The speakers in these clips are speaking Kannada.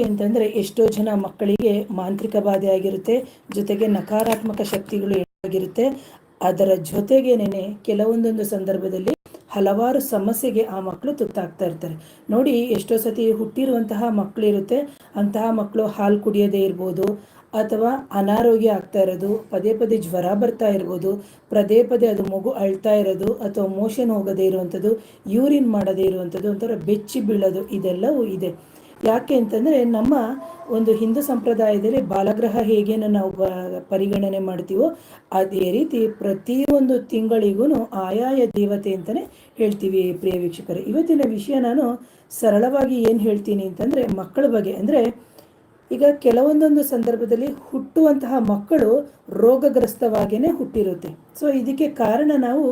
ಅಂತಂದರೆ ಎಷ್ಟೋ ಜನ ಮಕ್ಕಳಿಗೆ ಮಾಂತ್ರಿಕ ಬಾಧೆ ಆಗಿರುತ್ತೆ, ಜೊತೆಗೆ ನಕಾರಾತ್ಮಕ ಶಕ್ತಿಗಳು ಆಗಿರುತ್ತೆ. ಅದರ ಜೊತೆಗೇನೆ ಕೆಲವೊಂದೊಂದು ಸಂದರ್ಭದಲ್ಲಿ ಹಲವಾರು ಸಮಸ್ಯೆಗೆ ಆ ಮಕ್ಕಳು ತುತ್ತಾಗ್ತಾ ಇರ್ತಾರೆ. ನೋಡಿ, ಎಷ್ಟೋ ಸತಿ ಹುಟ್ಟಿರುವಂತಹ ಮಕ್ಕಳಿರುತ್ತೆ, ಅಂತಹ ಮಕ್ಕಳು ಹಾಲು ಕುಡಿಯೋದೇ ಇರ್ಬೋದು, ಅಥವಾ ಅನಾರೋಗ್ಯ ಆಗ್ತಾ ಇರೋದು, ಪದೇ ಪದೇ ಜ್ವರ ಬರ್ತಾ ಇರ್ಬೋದು, ಪದೇ ಪದೇ ಅದು ಮಗು ಅಳ್ತಾ ಇರೋದು, ಅಥವಾ ಮೋಷನ್ ಹೋಗದೇ ಇರುವಂಥದ್ದು, ಯೂರಿನ್ ಮಾಡದೇ ಇರುವಂಥದ್ದು, ಒಂಥರ ಬೆಚ್ಚಿ ಬೀಳೋದು, ಇದೆಲ್ಲವೂ ಇದೆ. ಯಾಕೆ ಅಂತಂದರೆ, ನಮ್ಮ ಒಂದು ಹಿಂದೂ ಸಂಪ್ರದಾಯದಲ್ಲಿ ಬಾಲಗ್ರಹ ಹೇಗೇನು ನಾವು ಪರಿಗಣನೆ ಮಾಡ್ತೀವೋ ಅದೇ ರೀತಿ ಪ್ರತಿಯೊಂದು ತಿಂಗಳಿಗೂ ಆಯಾಯ ದೇವತೆ ಅಂತಲೇ ಹೇಳ್ತೀವಿ. ಪ್ರಿಯ ವೀಕ್ಷಕರೇ, ಇವತ್ತಿನ ವಿಷಯ ನಾನು ಸರಳವಾಗಿ ಏನು ಹೇಳ್ತೀನಿ ಅಂತಂದರೆ, ಮಕ್ಕಳ ಬಗ್ಗೆ. ಅಂದರೆ ಈಗ ಕೆಲವೊಂದೊಂದು ಸಂದರ್ಭದಲ್ಲಿ ಹುಟ್ಟುವಂತಹ ಮಕ್ಕಳು ರೋಗಗ್ರಸ್ತವಾಗಿಯೇ ಹುಟ್ಟಿರುತ್ತೆ. ಸೊ ಇದಕ್ಕೆ ಕಾರಣ ನಾವು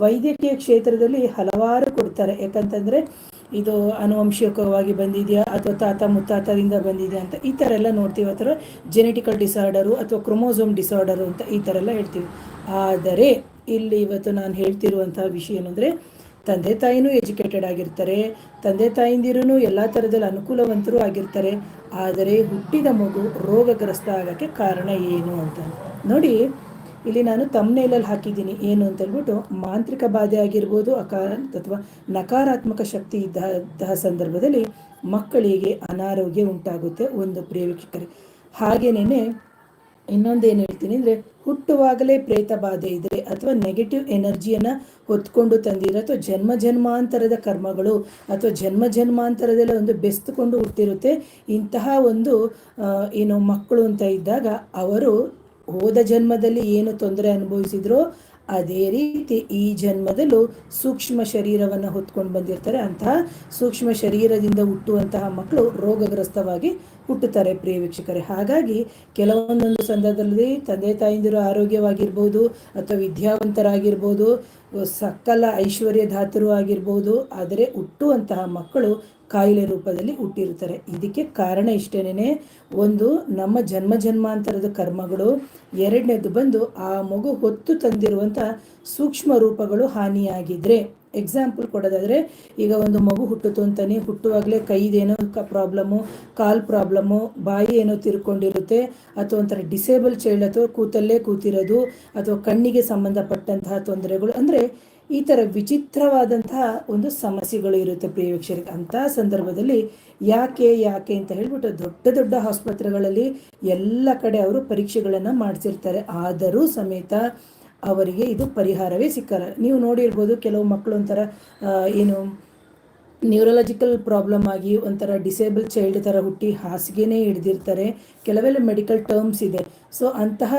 ವೈದ್ಯಕೀಯ ಕ್ಷೇತ್ರದಲ್ಲಿ ಹಲವಾರು ಕೊಡ್ತಾರೆ. ಯಾಕಂತಂದರೆ ಇದು ಆನುವಂಶಿಕವಾಗಿ ಬಂದಿದೆಯಾ ಅಥವಾ ತಾತ ಮುತ್ತಾತದಿಂದ ಬಂದಿದೆಯಾ ಅಂತ ಈ ಥರ ಎಲ್ಲ ನೋಡ್ತೀವಿ. ಆ ಥರ ಜೆನೆಟಿಕಲ್ ಡಿಸಾರ್ಡರು ಅಥವಾ ಕ್ರೊಮೋಸೋಮ್ ಡಿಸಾರ್ಡರು ಅಂತ ಈ ಥರ ಎಲ್ಲ ಹೇಳ್ತೀವಿ. ಆದರೆ ಇಲ್ಲಿ ಇವತ್ತು ನಾನು ಹೇಳ್ತಿರುವಂತಹ ವಿಷಯ ಏನಂದರೆ, ತಂದೆ ತಾಯಿನೂ ಎಜುಕೇಟೆಡ್ ಆಗಿರ್ತಾರೆ, ತಂದೆ ತಾಯಿಂದಿರೂ ಎಲ್ಲ ಥರದಲ್ಲಿ ಅನುಕೂಲವಂತರೂ ಆಗಿರ್ತಾರೆ. ಆದರೆ ಹುಟ್ಟಿದ ಮಗು ರೋಗಗ್ರಸ್ತ ಆಗೋಕ್ಕೆ ಕಾರಣ ಏನು ಅಂತ ನೋಡಿ. ಇಲ್ಲಿ ನಾನು ತಮ್ನೇಲಲ್ಲಿ ಹಾಕಿದ್ದೀನಿ ಏನು ಅಂತ ಹೇಳ್ಬಿಟ್ಟು, ಮಾಂತ್ರಿಕ ಬಾಧೆ ಆಗಿರ್ಬೋದು, ಅಥವಾ ನಕಾರಾತ್ಮಕ ಶಕ್ತಿ ಇದ್ದಂತಹ ಸಂದರ್ಭದಲ್ಲಿ ಮಕ್ಕಳಿಗೆ ಅನಾರೋಗ್ಯ ಉಂಟಾಗುತ್ತೆ. ಒಂದು ಪ್ರಿಯ ವೀಕ್ಷಕರೇ, ಹಾಗೇನೇ ಇನ್ನೊಂದೇನು ಹೇಳ್ತೀನಿ ಅಂದರೆ, ಹುಟ್ಟುವಾಗಲೇ ಪ್ರೇತ ಬಾಧೆ ಇದ್ದರೆ ಅಥವಾ ನೆಗೆಟಿವ್ ಎನರ್ಜಿಯನ್ನು ಹೊತ್ಕೊಂಡು ತಂದಿರೋ ಅಥವಾ ಜನ್ಮಾಂತರದ ಕರ್ಮಗಳು ಅಥವಾ ಜನ್ಮಾಂತರದಲ್ಲೇ ಒಂದು ಬೆಸ್ತುಕೊಂಡು ಹುಟ್ಟಿರುತ್ತೆ ಇಂತಹ ಒಂದು ಏನು ಮಕ್ಕಳು ಅಂತ ಇದ್ದಾಗ, ಅವರು ಹೋದ ಜನ್ಮದಲ್ಲಿ ಏನು ತೊಂದರೆ ಅನುಭವಿಸಿದ್ರೋ ಅದೇ ರೀತಿ ಈ ಜನ್ಮದಲ್ಲೂ ಸೂಕ್ಷ್ಮ ಶರೀರವನ್ನು ಹೊತ್ಕೊಂಡು ಬಂದಿರ್ತಾರೆ. ಅಂತಹ ಸೂಕ್ಷ್ಮ ಶರೀರದಿಂದ ಹುಟ್ಟುವಂತಹ ಮಕ್ಕಳು ರೋಗಗ್ರಸ್ತವಾಗಿ ಹುಟ್ಟುತ್ತಾರೆ. ಪ್ರಿಯ ವೀಕ್ಷಕರೇ, ಹಾಗಾಗಿ ಕೆಲವೊಂದೊಂದು ಸಂದರ್ಭದಲ್ಲಿ ತಂದೆ ತಾಯಿಂದಿರು ಆರೋಗ್ಯವಾಗಿರ್ಬೋದು, ಅಥವಾ ವಿದ್ಯಾವಂತರಾಗಿರ್ಬೋದು, ಸಕಲ ಐಶ್ವರ್ಯದಾತರು ಆಗಿರ್ಬೋದು, ಆದರೆ ಹುಟ್ಟುವಂತಹ ಮಕ್ಕಳು ಕಾಯಿಲೆ ರೂಪದಲ್ಲಿ ಹುಟ್ಟಿರ್ತಾರೆ. ಇದಕ್ಕೆ ಕಾರಣ ಇಷ್ಟೇನೆ, ಒಂದು ನಮ್ಮ ಜನ್ಮಾಂತರದ ಕರ್ಮಗಳು, ಎರಡನೇದು ಬಂದು ಆ ಮಗು ಹೊತ್ತು ತಂದಿರುವಂಥ ಸೂಕ್ಷ್ಮ ರೂಪಗಳು ಹಾನಿಯಾಗಿದ್ರೆ. ಎಕ್ಸಾಂಪಲ್ ಕೊಡೋದಾದರೆ, ಈಗ ಒಂದು ಮಗು ಹುಟ್ಟಿತು ಅಂತಾನೆ, ಹುಟ್ಟುವಾಗಲೇ ಕೈದೇನೋ ಪ್ರಾಬ್ಲಮ್ಮು, ಕಾಲು ಪ್ರಾಬ್ಲಮ್ಮು, ಬಾಯಿ ಏನೋ ತಿರ್ಕೊಂಡಿರುತ್ತೆ, ಅಥವಾ ಒಂಥರ ಡಿಸೇಬಲ್ ಚೈಲ್ಡ್, ಅಥವಾ ಕೂತಲ್ಲೇ ಕೂತಿರೋದು, ಅಥವಾ ಕಣ್ಣಿಗೆ ಸಂಬಂಧಪಟ್ಟಂತಹ ತೊಂದರೆಗಳು, ಅಂದರೆ ಈ ಥರ ವಿಚಿತ್ರವಾದಂತಹ ಒಂದು ಸಮಸ್ಯೆಗಳು ಇರುತ್ತೆ ಪ್ರಿಯ ವೀಕ್ಷಕರಿಗೆ. ಅಂತಹ ಸಂದರ್ಭದಲ್ಲಿ ಯಾಕೆ ಅಂತ ಹೇಳ್ಬಿಟ್ಟು ದೊಡ್ಡ ದೊಡ್ಡ ಆಸ್ಪತ್ರೆಗಳಲ್ಲಿ ಎಲ್ಲ ಕಡೆ ಅವರು ಪರೀಕ್ಷೆಗಳನ್ನು ಮಾಡಿಸಿರ್ತಾರೆ. ಆದರೂ ಸಮೇತ ಅವರಿಗೆ ಇದು ಪರಿಹಾರವೇ ಸಿಕ್ಕಲ್ಲ. ನೀವು ನೋಡಿರ್ಬೋದು, ಕೆಲವು ಮಕ್ಕಳು ಒಂಥರ ಏನು ನ್ಯೂರಲಾಜಿಕಲ್ ಪ್ರಾಬ್ಲಮ್ ಆಗಿ ಒಂಥರ ಡಿಸೇಬಲ್ ಚೈಲ್ಡ್ ಥರ ಹುಟ್ಟಿ ಹಾಸಿಗೆನೇ ಹಿಡ್ದಿರ್ತಾರೆ. ಕೆಲವೆಲ್ಲ ಮೆಡಿಕಲ್ ಟರ್ಮ್ಸ್ ಇದೆ. ಸೊ ಅಂತಹ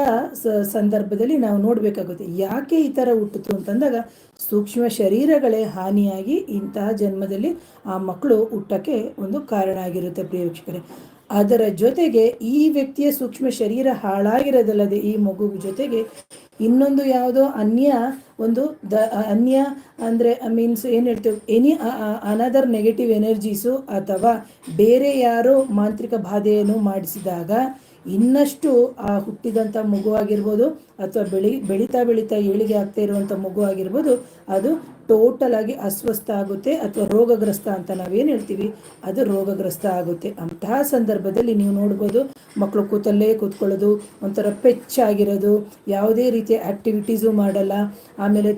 ಸಂದರ್ಭದಲ್ಲಿ ನಾವು ನೋಡಬೇಕಾಗುತ್ತೆ, ಯಾಕೆ ಈ ಥರ ಹುಟ್ಟಿತು ಅಂತಂದಾಗ ಸೂಕ್ಷ್ಮ ಶರೀರಗಳೇ ಹಾನಿಯಾಗಿ ಇಂತಹ ಜನ್ಮದಲ್ಲಿ ಆ ಮಕ್ಕಳು ಹುಟ್ಟಕ್ಕೆ ಒಂದು ಕಾರಣ ಆಗಿರುತ್ತೆ ಪ್ರಿಯ ವೀಕ್ಷಕರೇ. ಅದರ ಜೊತೆಗೆ ಈ ವ್ಯಕ್ತಿಯ ಸೂಕ್ಷ್ಮ ಶರೀರ ಹಾಳಾಗಿರೋದಲ್ಲದೆ ಈ ಮಗು ಜೊತೆಗೆ ಇನ್ನೊಂದು ಯಾವುದೋ ಅನ್ಯ ಅಂದರೆ ಮೀನ್ಸ್ ಏನು ಹೇಳ್ತೇವೆ, ಅನದರ್ ನೆಗೆಟಿವ್ ಎನರ್ಜೀಸು ಅಥವಾ ಬೇರೆ ಯಾರೋ ಮಾಂತ್ರಿಕ ಬಾಧೆಯನ್ನು ಮಾಡಿಸಿದಾಗ ಇನ್ನಷ್ಟು ಆ ಹುಟ್ಟಿದಂಥ ಮಗು ಆಗಿರ್ಬೋದು, ಅಥವಾ ಬೆಳೀತಾ ಏಳಿಗೆ ಆಗ್ತಾ ಇರುವಂಥ ಮಗು ಆಗಿರ್ಬೋದು, ಅದು ಟೋಟಲ್ ಆಗಿ ಅಸ್ವಸ್ಥ ಆಗುತ್ತೆ, ಅಥವಾ ರೋಗಗ್ರಸ್ತ ಅಂತ ನಾವೇನು ಹೇಳ್ತೀವಿ ಅದು ರೋಗಗ್ರಸ್ತ ಆಗುತ್ತೆ. ಅಂತಹ ಸಂದರ್ಭದಲ್ಲಿ ನೀವು ನೋಡ್ಬೋದು, ಮಕ್ಕಳು ಕೂತಲ್ಲೇ ಕೂತ್ಕೊಳ್ಳೋದು, ಒಂಥರ ಪೆಚ್ಚಾಗಿರೋದು, ಯಾವುದೇ ರೀತಿಯ ಆ್ಯಕ್ಟಿವಿಟೀಸು ಮಾಡಲ್ಲ. ಆಮೇಲೆ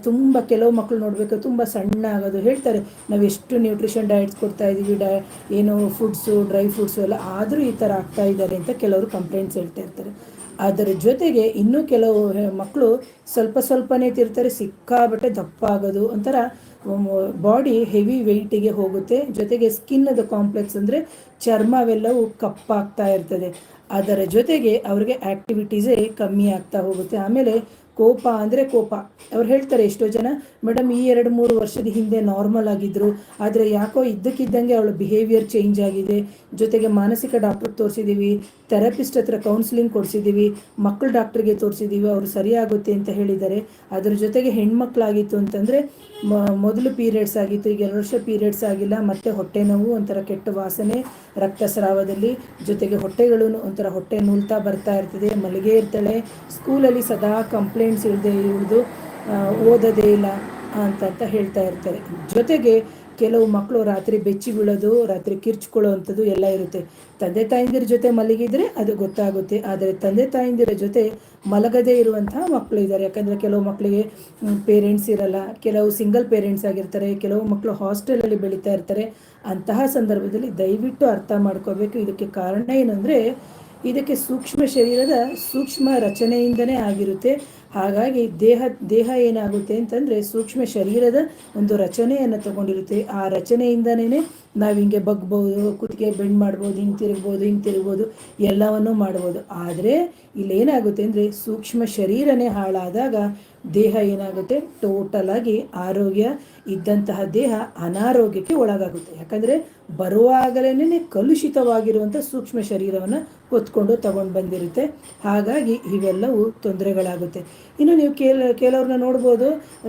ಕೆಲವು ಮಕ್ಕಳು ನೋಡಬೇಕು, ತುಂಬ ಸಣ್ಣ ಆಗೋದು. ಹೇಳ್ತಾರೆ, ನಾವು ಎಷ್ಟು ನ್ಯೂಟ್ರಿಷನ್ ಡಯಟ್ಸ್ ಕೊಡ್ತಾ ಇದ್ದೀವಿ, ಏನು ಫುಡ್ಸು, ಡ್ರೈ ಫ್ರೂಟ್ಸು ಎಲ್ಲ, ಆದರೂ ಈ ಥರ ಆಗ್ತಾ ಇದ್ದಾರೆ ಅಂತ ಕೆಲವರು ಕಂಪ್ಲೇಂಟ್ಸ್ ಹೇಳ್ತಾ ಇರ್ತಾರೆ. ಅದರ ಜೊತೆಗೆ ಇನ್ನೂ ಕೆಲವು ಮಕ್ಕಳು ಸ್ವಲ್ಪನೇ ತಿರ್ತಾರೆ, ಸಿಕ್ಕಾಬಟ್ಟೆ ದಪ್ಪ ಆಗೋದು, ಒಂಥರ ಬಾಡಿ ಹೆವಿ ವೆಯ್ಟಿಗೆ ಹೋಗುತ್ತೆ. ಜೊತೆಗೆ ಸ್ಕಿನ್ನದು ಕಾಂಪ್ಲೆಕ್ಸ್ ಅಂದರೆ ಚರ್ಮವೆಲ್ಲವೂ ಕಪ್ಪಾಗ್ತಾ ಇರ್ತದೆ. ಅದರ ಜೊತೆಗೆ ಅವ್ರಿಗೆ ಆ್ಯಕ್ಟಿವಿಟೀಸೇ ಕಮ್ಮಿ ಆಗ್ತಾ ಹೋಗುತ್ತೆ. ಆಮೇಲೆ ಕೋಪ ಅಂದರೆ ಕೋಪ. ಅವ್ರು ಹೇಳ್ತಾರೆ, ಎಷ್ಟೋ ಜನ, ಮೇಡಮ್ ಈ 2-3 ವರ್ಷದ ಹಿಂದೆ ನಾರ್ಮಲ್ ಆಗಿದ್ದರು, ಆದರೆ ಯಾಕೋ ಇದ್ದಕ್ಕಿದ್ದಂಗೆ ಅವಳ ಬಿಹೇವಿಯರ್ ಚೇಂಜ್ ಆಗಿದೆ. ಜೊತೆಗೆ ಮಾನಸಿಕ ಡಾಕ್ಟ್ರಿಗೆ ತೋರಿಸಿದ್ದೀವಿ, ಥೆರಪಿಸ್ಟ್ ಹತ್ರ ಕೌನ್ಸಿಲಿಂಗ್ ಕೊಡಿಸಿದ್ದೀವಿ, ಮಕ್ಕಳು ಡಾಕ್ಟ್ರಿಗೆ ತೋರಿಸಿದ್ದೀವಿ, ಅವರು ಸರಿಯಾಗುತ್ತೆ ಅಂತ ಹೇಳಿದ್ದಾರೆ. ಅದ್ರ ಜೊತೆಗೆ ಹೆಣ್ಮಕ್ಳಾಗಿತ್ತು ಅಂತಂದರೆ ಮೊದಲು ಪೀರಿಯಡ್ಸ್ ಆಗಿತ್ತು, ಈಗ 2 ವರ್ಷ ಪೀರಿಯಡ್ಸ್ ಆಗಿಲ್ಲ, ಮತ್ತು ಹೊಟ್ಟೆ ನೋವು, ಒಂಥರ ಕೆಟ್ಟ ವಾಸನೆ ರಕ್ತಸ್ರಾವದಲ್ಲಿ, ಜೊತೆಗೆ ಹೊಟ್ಟೆಗಳು ಒಂಥರ ಹೊಟ್ಟೆ ನೂಲ್ತಾ ಬರ್ತಾ ಇರ್ತದೆ, ಮಲಗೇ ಇರ್ತಾಳೆ, ಸ್ಕೂಲಲ್ಲಿ ಸದಾ ಕಂಪ್ಲೇಂಟ್ಸ್ ಇಳಿದು ಓದೋದೇ ಇಲ್ಲ ಅಂತ ಹೇಳ್ತಾ ಇರ್ತಾರೆ. ಜೊತೆಗೆ ಕೆಲವು ಮಕ್ಕಳು ರಾತ್ರಿ ಬೆಚ್ಚಿ ಬೀಳೋದು, ರಾತ್ರಿ ಕಿರ್ಚ್ಕೊಳ್ಳೋವಂಥದ್ದು ಎಲ್ಲ ಇರುತ್ತೆ. ತಂದೆ ತಾಯಂದಿರ ಜೊತೆ ಮಲಗಿದ್ರೆ ಅದು ಗೊತ್ತಾಗುತ್ತೆ. ಆದರೆ ತಂದೆ ತಾಯಂದಿರ ಜೊತೆ ಮಲಗದೇ ಇರುವಂತಹ ಮಕ್ಕಳು ಇದ್ದಾರೆ. ಯಾಕಂದರೆ ಕೆಲವು ಮಕ್ಕಳಿಗೆ ಪೇರೆಂಟ್ಸ್ ಇರಲ್ಲ, ಕೆಲವು ಸಿಂಗಲ್ ಪೇರೆಂಟ್ಸ್ ಆಗಿರ್ತಾರೆ, ಕೆಲವು ಮಕ್ಕಳು ಹಾಸ್ಟೆಲಲ್ಲಿ ಬೆಳೀತಾ ಇರ್ತಾರೆ. ಅಂತಹ ಸಂದರ್ಭದಲ್ಲಿ ದಯವಿಟ್ಟು ಅರ್ಥ ಮಾಡ್ಕೋಬೇಕು. ಇದಕ್ಕೆ ಕಾರಣ ಏನಂದರೆ, ಇದಕ್ಕೆ ಸೂಕ್ಷ್ಮ ಶರೀರದ ಸೂಕ್ಷ್ಮ ರಚನೆಯಿಂದನೇ ಆಗಿರುತ್ತೆ. ಹಾಗಾಗಿ ದೇಹ ಏನಾಗುತ್ತೆ ಅಂತಂದರೆ ಸೂಕ್ಷ್ಮ ಶರೀರದ ಒಂದು ರಚನೆಯನ್ನು ತಗೊಂಡಿರುತ್ತೆ. ಆ ರಚನೆಯಿಂದನೇ ನಾವು ಹಿಂಗೆ ಬಗ್ಬೋದು, ಕುತ್ತಿಗೆ ಬೆಂಡ್ ಮಾಡ್ಬೋದು, ಹಿಂಗೆ ತಿರುಗ್ಬೋದು, ಎಲ್ಲವನ್ನೂ ಮಾಡ್ಬೋದು. ಆದರೆ ಇಲ್ಲೇನಾಗುತ್ತೆ ಅಂದರೆ ಸೂಕ್ಷ್ಮ ಶರೀರನೇ ಹಾಳಾದಾಗ ದೇಹ ಏನಾಗುತ್ತೆ, ಟೋಟಲ್ ಆಗಿ ಆರೋಗ್ಯ ಇದ್ದಂತಹ ದೇಹ ಅನಾರೋಗ್ಯಕ್ಕೆ ಒಳಗಾಗುತ್ತೆ. ಯಾಕಂದರೆ ಬರುವಾಗಲೇ ಕಲುಷಿತವಾಗಿರುವಂಥ ಸೂಕ್ಷ್ಮ ಶರೀರವನ್ನು ಹೊತ್ಕೊಂಡು ತಗೊಂಡು ಬಂದಿರುತ್ತೆ. ಹಾಗಾಗಿ ಇವೆಲ್ಲವೂ ತೊಂದರೆಗಳಾಗುತ್ತೆ. ಇನ್ನು ನೀವು ಕೆಲವ್ರನ್ನ ನೋಡ್ಬೋದು,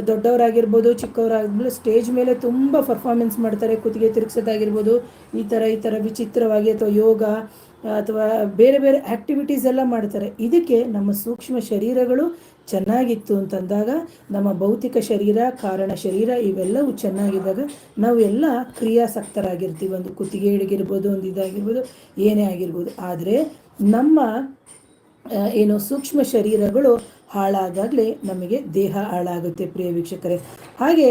ದೊಡ್ಡವರಾಗಿರ್ಬೋದು, ಚಿಕ್ಕವರಾಗಿರ್ಬೋದು, ಸ್ಟೇಜ್ ಮೇಲೆ ತುಂಬ ಪರ್ಫಾರ್ಮೆನ್ಸ್ ಮಾಡ್ತಾರೆ, ಕುತ್ತಿಗೆ ತಿರುಗಿಸೋದಾಗಿರ್ಬೋದು, ಈ ಥರ ವಿಚಿತ್ರವಾಗಿ, ಅಥವಾ ಯೋಗ ಅಥವಾ ಬೇರೆ ಬೇರೆ ಆ್ಯಕ್ಟಿವಿಟೀಸ್ ಎಲ್ಲ ಮಾಡ್ತಾರೆ. ಇದಕ್ಕೆ ನಮ್ಮ ಸೂಕ್ಷ್ಮ ಶರೀರಗಳು ಚೆನ್ನಾಗಿತ್ತು ಅಂತಂದಾಗ, ನಮ್ಮ ಭೌತಿಕ ಶರೀರ, ಕಾರಣ ಶರೀರ ಇವೆಲ್ಲವೂ ಚೆನ್ನಾಗಿದ್ದಾಗ ನಾವು ಎಲ್ಲ ಕ್ರಿಯಾಸಕ್ತರಾಗಿರ್ತೀವಿ. ಒಂದು ಕುತ್ತಿಗೆ ಹಿಡಿಗಿರ್ಬೋದು, ಒಂದು ಇದಾಗಿರ್ಬೋದು, ಏನೇ ಆಗಿರ್ಬೋದು. ಆದರೆ ನಮ್ಮ ಸೂಕ್ಷ್ಮ ಶರೀರಗಳು ಹಾಳಾದಾಗಲೇ ನಮಗೆ ದೇಹ ಹಾಳಾಗುತ್ತೆ ಪ್ರಿಯ ವೀಕ್ಷಕರೇ. ಹಾಗೆ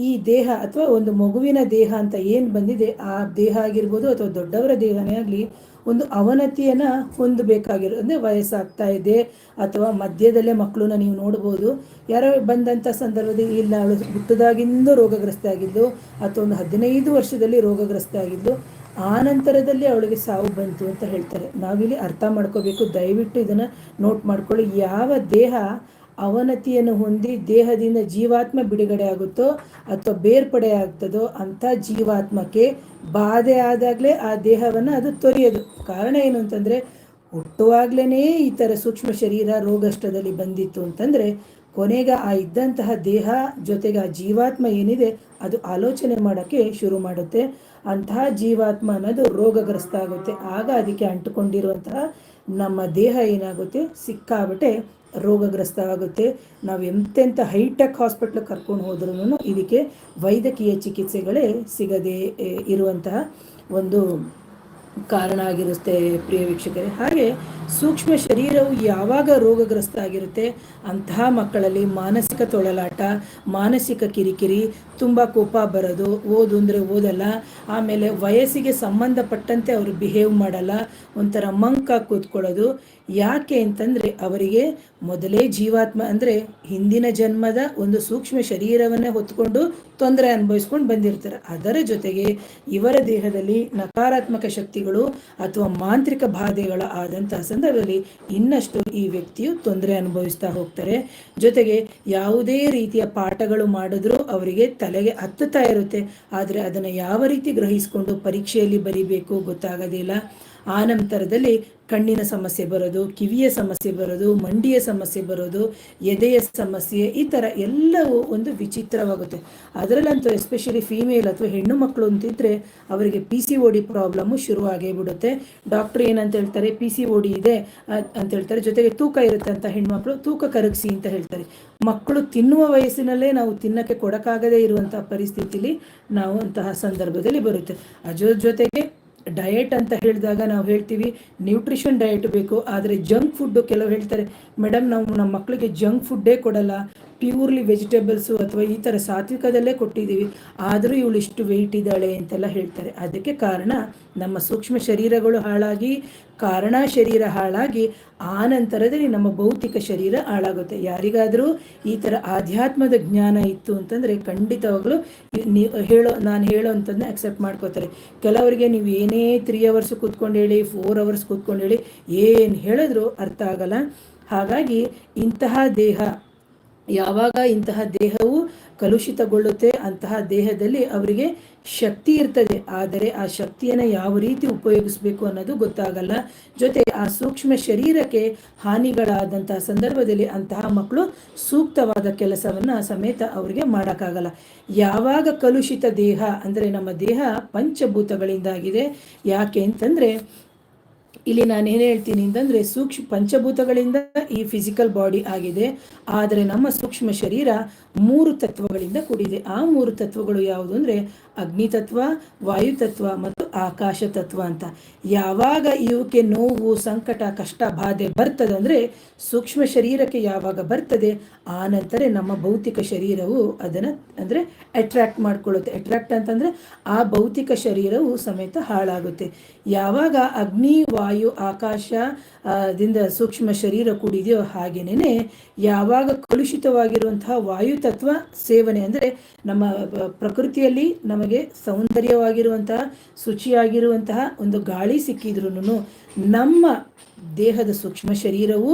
ಈ ದೇಹ ಅಥವಾ ಒಂದು ಮಗುವಿನ ದೇಹ ಅಂತ ಏನು ಬಂದಿದೆ, ಆ ದೇಹ ಆಗಿರ್ಬೋದು ಅಥವಾ ದೊಡ್ಡವರ ದೇಹನೇ ಆಗಲಿ, ಒಂದು ಅವನತಿಯನ್ನು ಹೊಂದಬೇಕಾಗಿರೋ, ಅಂದರೆ ವಯಸ್ಸಾಗ್ತಾ ಇದೆ ಅಥವಾ ಮಧ್ಯದಲ್ಲೇ ಮಕ್ಕಳನ್ನ ನೀವು ನೋಡ್ಬೋದು, ಯಾರೋ ಬಂದಂಥ ಸಂದರ್ಭದಲ್ಲಿ ಇಲ್ಲ ಅವಳು ಹುಟ್ಟದಾಗಿಂದ ರೋಗಗ್ರಸ್ತ ಆಗಿದ್ದು, ಅಥವಾ ಒಂದು 15 ವರ್ಷದಲ್ಲಿ ರೋಗಗ್ರಸ್ತ ಆಗಿದ್ದು, ಆ ನಂತರದಲ್ಲಿ ಅವಳಿಗೆ ಸಾವು ಬಂತು ಅಂತ ಹೇಳ್ತಾರೆ. ನಾವಿಲ್ಲಿ ಅರ್ಥ ಮಾಡ್ಕೋಬೇಕು. ದಯವಿಟ್ಟು ಇದನ್ನು ನೋಟ್ ಮಾಡ್ಕೊಳ್ಳಿ. ಯಾವ ದೇಹ ಅವನತಿಯನ್ನು ಹೊಂದಿ ದೇಹದಿಂದ ಜೀವಾತ್ಮ ಬಿಡುಗಡೆ ಆಗುತ್ತೋ ಅಥವಾ ಬೇರ್ಪಡೆ ಆಗ್ತದೋ ಅಂಥ ಜೀವಾತ್ಮಕ್ಕೆ ಬಾಧೆ ಆದಾಗಲೇ ಆ ದೇಹವನ್ನು ಅದು ತೊರೆಯೋದು. ಕಾರಣ ಏನು ಅಂತಂದರೆ, ಹುಟ್ಟುವಾಗಲೇ ಈ ಥರ ಸೂಕ್ಷ್ಮ ಶರೀರ ರೋಗಷ್ಟದಲ್ಲಿ ಬಂದಿತ್ತು ಅಂತಂದರೆ, ಕೊನೆಗೆ ಆ ಇದ್ದಂತಹ ದೇಹ ಜೊತೆಗೆ ಆ ಜೀವಾತ್ಮ ಏನಿದೆ ಅದು ಆಲೋಚನೆ ಮಾಡೋಕ್ಕೆ ಶುರು ಮಾಡುತ್ತೆ. ಅಂತಹ ಜೀವಾತ್ಮ ಅನ್ನೋದು ರೋಗಗ್ರಸ್ತ ಆಗುತ್ತೆ. ಆಗ ಅದಕ್ಕೆ ಅಂಟುಕೊಂಡಿರುವಂತಹ ನಮ್ಮ ದೇಹ ಏನಾಗುತ್ತೆ, ಸಿಕ್ಕಾಬಿಟ್ಟೆ ರೋಗಗ್ರಸ್ತ ಆಗುತ್ತೆ. ನಾವು ಎಂತೆಂಥ ಹೈಟೆಕ್ ಹಾಸ್ಪಿಟ್ಲಿಗೆ ಕರ್ಕೊಂಡು ಹೋದ್ರೂ ಇದಕ್ಕೆ ವೈದ್ಯಕೀಯ ಚಿಕಿತ್ಸೆಗಳೇ ಸಿಗದೇ ಇರುವಂತಹ ಒಂದು ಕಾರಣ ಆಗಿರುತ್ತೆ ಪ್ರಿಯ ವೀಕ್ಷಕರೇ. ಹಾಗೆ ಸೂಕ್ಷ್ಮ ಶರೀರವು ಯಾವಾಗ ರೋಗಗ್ರಸ್ತ ಆಗಿರುತ್ತೆ, ಅಂತಹ ಮಕ್ಕಳಲ್ಲಿ ಮಾನಸಿಕ ತೊಳಲಾಟ, ಮಾನಸಿಕ ಕಿರಿಕಿರಿ, ತುಂಬ ಕೋಪ ಬರೋದು, ಓದು ಅಂದರೆ ಓದಲ್ಲ, ಆಮೇಲೆ ವಯಸ್ಸಿಗೆ ಸಂಬಂಧಪಟ್ಟಂತೆ ಅವರು ಬಿಹೇವ್ ಮಾಡಲ್ಲ, ಒಂಥರ ಮಂಕ ಕೂತ್ಕೊಳ್ಳೋದು. ಯಾಕೆ ಅಂತಂದರೆ ಅವರಿಗೆ ಮೊದಲೇ ಜೀವಾತ್ಮ ಅಂದರೆ ಹಿಂದಿನ ಜನ್ಮದ ಒಂದು ಸೂಕ್ಷ್ಮ ಶರೀರವನ್ನೇ ಹೊತ್ಕೊಂಡು ತೊಂದರೆ ಅನುಭವಿಸ್ಕೊಂಡು ಬಂದಿರ್ತಾರೆ. ಅದರ ಜೊತೆಗೆ ಇವರ ದೇಹದಲ್ಲಿ ನಕಾರಾತ್ಮಕ ಶಕ್ತಿಗಳು ಅಥವಾ ಮಾಂತ್ರಿಕ ಬಾಧೆಗಳ ಆದಂತಹ ಸಂದರ್ಭದಲ್ಲಿ ಇನ್ನಷ್ಟು ಈ ವ್ಯಕ್ತಿಯು ತೊಂದರೆ ಅನುಭವಿಸ್ತಾ ಹೋಗ್ತಾರೆ. ಜೊತೆಗೆ ಯಾವುದೇ ರೀತಿಯ ಪಾಠಗಳು ಮಾಡಿದ್ರೂ ಅವರಿಗೆ ತಲೆಗೆ ಹತ್ತುತ್ತಾ ಇರುತ್ತೆ. ಆದರೆ ಅದನ್ನು ಯಾವ ರೀತಿ ಗ್ರಹಿಸಿಕೊಂಡು ಪರೀಕ್ಷೆಯಲ್ಲಿ ಬರೀಬೇಕು ಗೊತ್ತಾಗೋದಿಲ್ಲ. ಆ ನಂತರದಲ್ಲಿ ಕಣ್ಣಿನ ಸಮಸ್ಯೆ ಬರೋದು, ಕಿವಿಯ ಸಮಸ್ಯೆ ಬರೋದು, ಮಂಡಿಯ ಸಮಸ್ಯೆ ಬರೋದು, ಎದೆಯ ಸಮಸ್ಯೆ, ಈ ಥರ ಎಲ್ಲವೂ ಒಂದು ವಿಚಿತ್ರವಾಗುತ್ತೆ. ಅದರಲ್ಲಂತೂ ಎಸ್ಪೆಷಲಿ ಫೀಮೇಲ್ ಅಥವಾ ಹೆಣ್ಣು ಮಕ್ಕಳು ಅಂತಿದ್ರೆ ಅವರಿಗೆ PCOD ಪ್ರಾಬ್ಲಮ್ಮು ಶುರುವಾಗೇ ಬಿಡುತ್ತೆ. ಡಾಕ್ಟ್ರ್ ಏನಂತ ಹೇಳ್ತಾರೆ, PCOD ಇದೆ ಅಂತ ಹೇಳ್ತಾರೆ. ಜೊತೆಗೆ ತೂಕ ಇರುತ್ತೆ ಅಂತ ಹೆಣ್ಮಕ್ಳು ತೂಕ ಕರಗಿಸಿ ಅಂತ ಹೇಳ್ತಾರೆ. ಮಕ್ಕಳು ತಿನ್ನುವ ವಯಸ್ಸಿನಲ್ಲೇ ನಾವು ತಿನ್ನಕ್ಕೆ ಕೊಡಕ್ಕಾಗದೇ ಇರುವಂಥ ಪರಿಸ್ಥಿತಿಲಿ ನಾವು ಅಂತಹ ಸಂದರ್ಭದಲ್ಲಿ ಬರುತ್ತೆ. ಅದ್ರ ಜೊತೆಗೆ ಡಯಟ್ ಅಂತ ಹೇಳಿದಾಗ ನಾವು ಹೇಳ್ತೀವಿ ನ್ಯೂಟ್ರಿಷನ್ ಡಯಟ್ ಬೇಕು. ಆದರೆ ಜಂಕ್ ಫುಡ್ಡು ಕೆಲವು ಹೇಳ್ತಾರೆ, ಮೇಡಮ್ ನಾವು ನಮ್ಮ ಮಕ್ಕಳಿಗೆ ಜಂಕ್ ಫುಡ್ಡೇ ಕೊಡಲ್ಲ, ಪ್ಯೂರ್ಲಿ ವೆಜಿಟೇಬಲ್ಸು ಅಥವಾ ಈ ಥರ ಸಾತ್ವಿಕದಲ್ಲೇ ಕೊಟ್ಟಿದ್ದೀವಿ, ಆದರೂ ಇವಳು ಇಷ್ಟು ವೆಯ್ಟ್ ಇದ್ದಾಳೆ ಅಂತೆಲ್ಲ ಹೇಳ್ತಾರೆ. ಅದಕ್ಕೆ ಕಾರಣ ನಮ್ಮ ಸೂಕ್ಷ್ಮ ಶರೀರಗಳು ಹಾಳಾಗಿ, ಕಾರಣ ಶರೀರ ಹಾಳಾಗಿ, ಆ ನಂತರದಲ್ಲಿ ನಮ್ಮ ಭೌತಿಕ ಶರೀರ ಹಾಳಾಗುತ್ತೆ. ಯಾರಿಗಾದರೂ ಈ ಥರ ಆಧ್ಯಾತ್ಮದ ಜ್ಞಾನ ಇತ್ತು ಅಂತಂದರೆ ಖಂಡಿತವಾಗ್ಲೂ ನಾನು ಹೇಳೋ ಅಂಥದ್ದನ್ನ ಅಕ್ಸೆಪ್ಟ್ ಮಾಡ್ಕೋತಾರೆ. ಕೆಲವರಿಗೆ ನೀವು ಏನೇ 3 ಅವರ್ಸ್ ಕೂತ್ಕೊಂಡು ಹೇಳಿ, 4 ಅವರ್ಸ್ ಕೂತ್ಕೊಂಡು ಹೇಳಿ, ಏನು ಹೇಳಿದ್ರು ಅರ್ಥ ಆಗಲ್ಲ. ಹಾಗಾಗಿ ಯಾವಾಗ ಇಂತಹ ದೇಹವು ಕಲುಷಿತಗೊಳ್ಳುತ್ತೆ, ಅಂತಹ ದೇಹದಲ್ಲಿ ಅವರಿಗೆ ಶಕ್ತಿ ಇರ್ತದೆ, ಆದರೆ ಆ ಶಕ್ತಿಯನ್ನು ಯಾವ ರೀತಿ ಉಪಯೋಗಿಸಬೇಕು ಅನ್ನೋದು ಗೊತ್ತಾಗಲ್ಲ. ಜೊತೆ ಆ ಸೂಕ್ಷ್ಮ ಶರೀರಕ್ಕೆ ಹಾನಿಗಳಾದಂತಹ ಸಂದರ್ಭದಲ್ಲಿ ಅಂತಹ ಮಕ್ಕಳು ಸೂಕ್ತವಾದ ಕೆಲಸವನ್ನು ಸಮೇತ ಅವರಿಗೆ ಮಾಡೋಕ್ಕಾಗಲ್ಲ. ಯಾವಾಗ ಕಲುಷಿತ ದೇಹ ಅಂದರೆ ನಮ್ಮ ದೇಹ ಪಂಚಭೂತಗಳಿಂದಾಗಿದೆ. ಯಾಕೆ ಅಂತಂದರೆ ಇಲ್ಲಿ ನಾನು ಏನು ಹೇಳ್ತೀನಿ ಅಂತಂದರೆ ಪಂಚಭೂತಗಳಿಂದ ಈ ಫಿಸಿಕಲ್ ಬಾಡಿ ಆಗಿದೆ. ಆದರೆ ನಮ್ಮ ಸೂಕ್ಷ್ಮ ಶರೀರ 3 ತತ್ವಗಳಿಂದ ಕೂಡಿದೆ. ಆ 3 ತತ್ವಗಳು ಯಾವುದು ಅಂದರೆ ಅಗ್ನಿತತ್ವ, ವಾಯುತತ್ವ ಮತ್ತು ಆಕಾಶ ತತ್ವ ಅಂತ. ಯಾವಾಗ ಇವಕ್ಕೆ ನೋವು, ಸಂಕಟ, ಕಷ್ಟ, ಬಾಧೆ ಬರ್ತದೆ ಅಂದರೆ ಸೂಕ್ಷ್ಮ ಶರೀರಕ್ಕೆ ಯಾವಾಗ ಬರ್ತದೆ ಆ ನಂತರ ನಮ್ಮ ಭೌತಿಕ ಶರೀರವು ಅದನ್ನು ಅಂದರೆ ಅಟ್ರಾಕ್ಟ್ ಮಾಡ್ಕೊಳ್ಳುತ್ತೆ. ಅಟ್ರಾಕ್ಟ್ ಅಂತಂದರೆ ಆ ಭೌತಿಕ ಶರೀರವು ಸಮೇತ ಹಾಳಾಗುತ್ತೆ. ಯಾವಾಗ ಅಗ್ನಿ, ವಾಯು, ಆಕಾಶ ದಿಂದ ಸೂಕ್ಷ್ಮ ಶರೀರ ಕೂಡಿದೆಯೋ ಹಾಗೇನೇ ಯಾವಾಗ ಕಲುಷಿತವಾಗಿರುವಂತಹ ವಾಯುತತ್ವ ಸೇವನೆ ಅಂದರೆ ನಮ್ಮ ಪ್ರಕೃತಿಯಲ್ಲಿ ನಮಗೆ ಸೌಂದರ್ಯವಾಗಿರುವಂತಹ ಶುಚಿಯಾಗಿರುವಂತಹ ಒಂದು ಗಾಳಿ ಸಿಕ್ಕಿದ್ರೂ ನಮ್ಮ ದೇಹದ ಸೂಕ್ಷ್ಮ ಶರೀರವು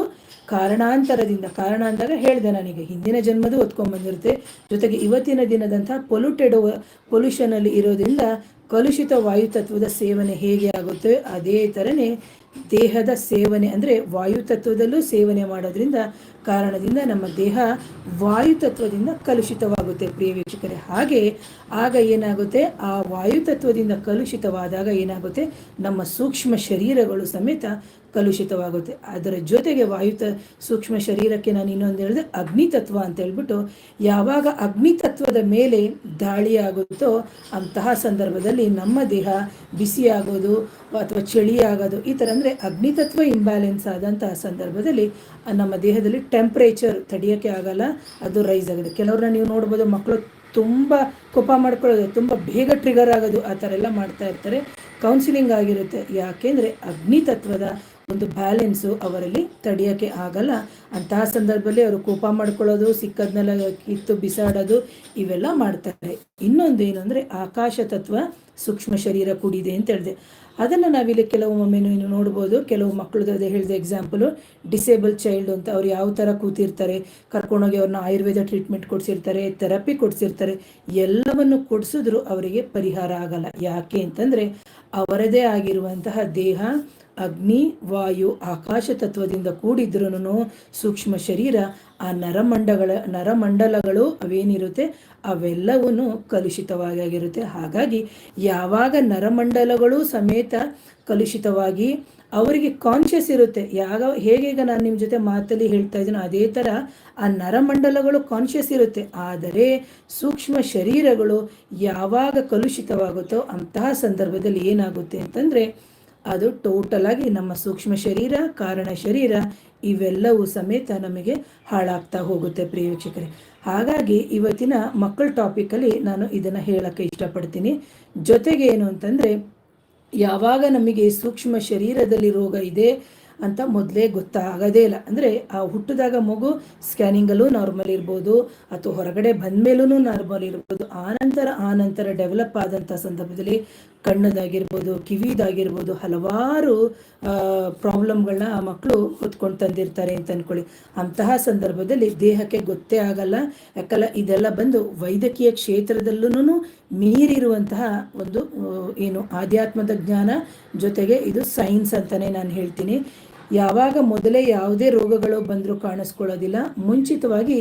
ಕಾರಣಾಂತರದಿಂದ, ಕಾರಣ ಅಂದಾಗ ಹೇಳಿದೆ ನನಗೆ ಹಿಂದಿನ ಜನ್ಮದು ಹೊತ್ಕೊಂಡ್ಬಂದಿರುತ್ತೆ, ಜೊತೆಗೆ ಇವತ್ತಿನ ದಿನದಂತಹ ಪೊಲ್ಯೂಷನಲ್ಲಿ ಇರೋದ್ರಿಂದ ಕಲುಷಿತ ವಾಯುತತ್ವದ ಸೇವನೆ ಹೇಗೆ ಆಗುತ್ತೆ ಅದೇ ಥರನೇ ದೇಹದ ಸೇವನೆ ಅಂದರೆ ವಾಯುತತ್ವದಲ್ಲೂ ಸೇವನೆ ಮಾಡೋದ್ರಿಂದ ಕಾರಣದಿಂದ ನಮ್ಮ ದೇಹ ವಾಯುತತ್ವದಿಂದ ಕಲುಷಿತವಾಗುತ್ತೆ ಪ್ರಿಯ ವೀಕ್ಷಕರೇ. ಹಾಗೆ ಆಗ ಏನಾಗುತ್ತೆ, ಆ ವಾಯುತತ್ವದಿಂದ ಕಲುಷಿತವಾದಾಗ ಏನಾಗುತ್ತೆ, ನಮ್ಮ ಸೂಕ್ಷ್ಮ ಶರೀರಗಳು ಸಮೇತ ಕಲುಷಿತವಾಗುತ್ತೆ. ಅದರ ಜೊತೆಗೆ ಸೂಕ್ಷ್ಮ ಶರೀರಕ್ಕೆ ನಾನು ಇನ್ನೊಂದು ಹೇಳಿದೆ ಅಗ್ನಿತತ್ವ ಅಂತ ಹೇಳ್ಬಿಟ್ಟು, ಯಾವಾಗ ಅಗ್ನಿತತ್ವದ ಮೇಲೆ ದಾಳಿ ಆಗುತ್ತೋ ಅಂತಹ ಸಂದರ್ಭದಲ್ಲಿ ನಮ್ಮ ದೇಹ ಬಿಸಿಯಾಗೋದು ಅಥವಾ ಚಳಿ ಆಗೋದು, ಈ ಥರ ಅಂದರೆ ಅಗ್ನಿತತ್ವ ಇಂಬ್ಯಾಲೆನ್ಸ್ ಆದಂತಹ ಸಂದರ್ಭದಲ್ಲಿ ನಮ್ಮ ದೇಹದಲ್ಲಿ ಟೆಂಪ್ರೇಚರ್ ತಡೆಯೋಕ್ಕೆ ಆಗಲ್ಲ, ಅದು ರೈಸ್ ಆಗೋದು. ಕೆಲವ್ರನ್ನ ನೀವು ನೋಡ್ಬೋದು, ಮಕ್ಕಳು ತುಂಬ ಕೋಪ ಮಾಡ್ಕೊಳ್ಳೋದು, ತುಂಬ ಬೇಗ ಟ್ರಿಗರ್ ಆಗೋದು, ಆ ಥರ ಎಲ್ಲ ಮಾಡ್ತಾ ಇರ್ತಾರೆ. ಕೌನ್ಸಿಲಿಂಗ್ ಆಗಿರುತ್ತೆ. ಯಾಕೆಂದರೆ ಅಗ್ನಿತತ್ವದ ಒಂದು ಬ್ಯಾಲೆನ್ಸು ಅವರಲ್ಲಿ ತಡೆಯೋಕ್ಕೆ ಆಗಲ್ಲ. ಅಂತಹ ಸಂದರ್ಭದಲ್ಲಿ ಅವರು ಕೋಪ ಮಾಡ್ಕೊಳ್ಳೋದು, ಸಿಕ್ಕದ್ನೆಲ್ಲ ಕಿತ್ತು ಬಿಸಾಡೋದು ಇವೆಲ್ಲ ಮಾಡ್ತಾರೆ. ಇನ್ನೊಂದು ಏನು ಅಂದರೆ ಆಕಾಶ ತತ್ವ ಸೂಕ್ಷ್ಮ ಶರೀರ ಕೂಡಿದೆ ಅಂತ ಹೇಳಿದೆ. ಅದನ್ನು ನಾವಿಲ್ಲಿ ಕೆಲವೊಮ್ಮೆ ನೀವು ನೋಡ್ಬೋದು. ಕೆಲವು ಮಕ್ಕಳದ್ದು ಅದೇ ಹೇಳಿದೆ ಎಕ್ಸಾಂಪಲು, ಡಿಸೇಬಲ್ ಚೈಲ್ಡ್ ಅಂತ ಅವ್ರು ಯಾವ ಥರ ಕೂತಿರ್ತಾರೆ, ಕರ್ಕೊಂಡೋಗಿ ಅವ್ರನ್ನ ಆಯುರ್ವೇದ ಟ್ರೀಟ್ಮೆಂಟ್ ಕೊಡಿಸಿರ್ತಾರೆ, ಥೆರಪಿ ಕೊಡಿಸಿರ್ತಾರೆ, ಎಲ್ಲವನ್ನು ಕೊಡಿಸಿದ್ರು ಅವರಿಗೆ ಪರಿಹಾರ ಆಗಲ್ಲ. ಯಾಕೆ ಅಂತಂದರೆ ಅವರದೇ ಆಗಿರುವಂತಹ ದೇಹ ಅಗ್ನಿ, ವಾಯು, ಆಕಾಶ ತತ್ವದಿಂದ ಕೂಡಿದ್ರೂ ಸೂಕ್ಷ್ಮ ಶರೀರ ಆ ನರಮಂಡಲಗಳು ಅವೇನಿರುತ್ತೆ ಅವೆಲ್ಲವೂ ಕಲುಷಿತವಾಗಿರುತ್ತೆ. ಹಾಗಾಗಿ ಯಾವಾಗ ನರಮಂಡಲಗಳು ಸಮೇತ ಕಲುಷಿತವಾಗಿ ಅವರಿಗೆ ಕಾನ್ಷಿಯಸ್ ಇರುತ್ತೆ, ಹೇಗೀಗ ನಾನು ನಿಮ್ಮ ಜೊತೆ ಮಾತಲ್ಲಿ ಹೇಳ್ತಾ ಇದ್ದೀನೋ ಅದೇ ಥರ ಆ ನರಮಂಡಲಗಳು ಕಾನ್ಷಿಯಸ್ ಇರುತ್ತೆ. ಆದರೆ ಸೂಕ್ಷ್ಮ ಶರೀರಗಳು ಯಾವಾಗ ಕಲುಷಿತವಾಗುತ್ತೋ ಅಂತಹ ಸಂದರ್ಭದಲ್ಲಿ ಏನಾಗುತ್ತೆ ಅಂತಂದರೆ ಅದು ಟೋಟಲಾಗಿ ನಮ್ಮ ಸೂಕ್ಷ್ಮ ಶರೀರ, ಕಾರಣ ಶರೀರ ಇವೆಲ್ಲವೂ ಸಮೇತ ನಮಗೆ ಹಾಳಾಗ್ತಾ ಹೋಗುತ್ತೆ ಪ್ರಿಯ ವೀಕ್ಷಕರೇ. ಹಾಗಾಗಿ ಇವತ್ತಿನ ಮಕ್ಕಳ ಟಾಪಿಕಲ್ಲಿ ನಾನು ಇದನ್ನು ಹೇಳೋಕ್ಕೆ ಇಷ್ಟಪಡ್ತೀನಿ. ಜೊತೆಗೆ ಏನು ಅಂತಂದರೆ, ಯಾವಾಗ ನಮಗೆ ಸೂಕ್ಷ್ಮ ಶರೀರದಲ್ಲಿ ರೋಗ ಇದೆ ಅಂತ ಮೊದಲೇ ಗೊತ್ತಾಗೋದೇ ಇಲ್ಲ. ಅಂದರೆ ಆ ಹುಟ್ಟಿದಾಗ ಮಗು ಸ್ಕ್ಯಾನಿಂಗಲ್ಲೂ ನಾರ್ಮಲ್ ಇರ್ಬೋದು, ಅಥವಾ ಹೊರಗಡೆ ಬಂದ ಮೇಲೂ ನಾರ್ಮಲ್ ಇರ್ಬೋದು. ಆನಂತರ ಡೆವಲಪ್ ಆದಂಥ ಸಂದರ್ಭದಲ್ಲಿ ಕಣ್ಣದಾಗಿರ್ಬೋದು, ಕಿವಿದಾಗಿರ್ಬೋದು, ಹಲವಾರು ಪ್ರಾಬ್ಲಮ್ಗಳನ್ನ ಆ ಮಕ್ಕಳು ಹೊತ್ಕೊಂಡು ತಂದಿರ್ತಾರೆ ಅಂತ ಅಂದ್ಕೊಳ್ಳಿ. ಅಂತಹ ಸಂದರ್ಭದಲ್ಲಿ ದೇಹಕ್ಕೆ ಗೊತ್ತೇ ಆಗಲ್ಲ. ಯಾಕಲ್ಲ ಇದೆಲ್ಲ ಬಂದು ವೈದ್ಯಕೀಯ ಕ್ಷೇತ್ರದಲ್ಲೂ ಮೀರಿರುವಂತಹ ಒಂದು ಏನು ಆಧ್ಯಾತ್ಮದ ಜ್ಞಾನ, ಜೊತೆಗೆ ಇದು ಸೈನ್ಸ್ ಅಂತಲೇ ನಾನು ಹೇಳ್ತೀನಿ. ಯಾವಾಗ ಮೊದಲೇ ಯಾವುದೇ ರೋಗಗಳು ಬಂದರೂ ಕಾಣಿಸ್ಕೊಳ್ಳೋದಿಲ್ಲ. ಮುಂಚಿತವಾಗಿ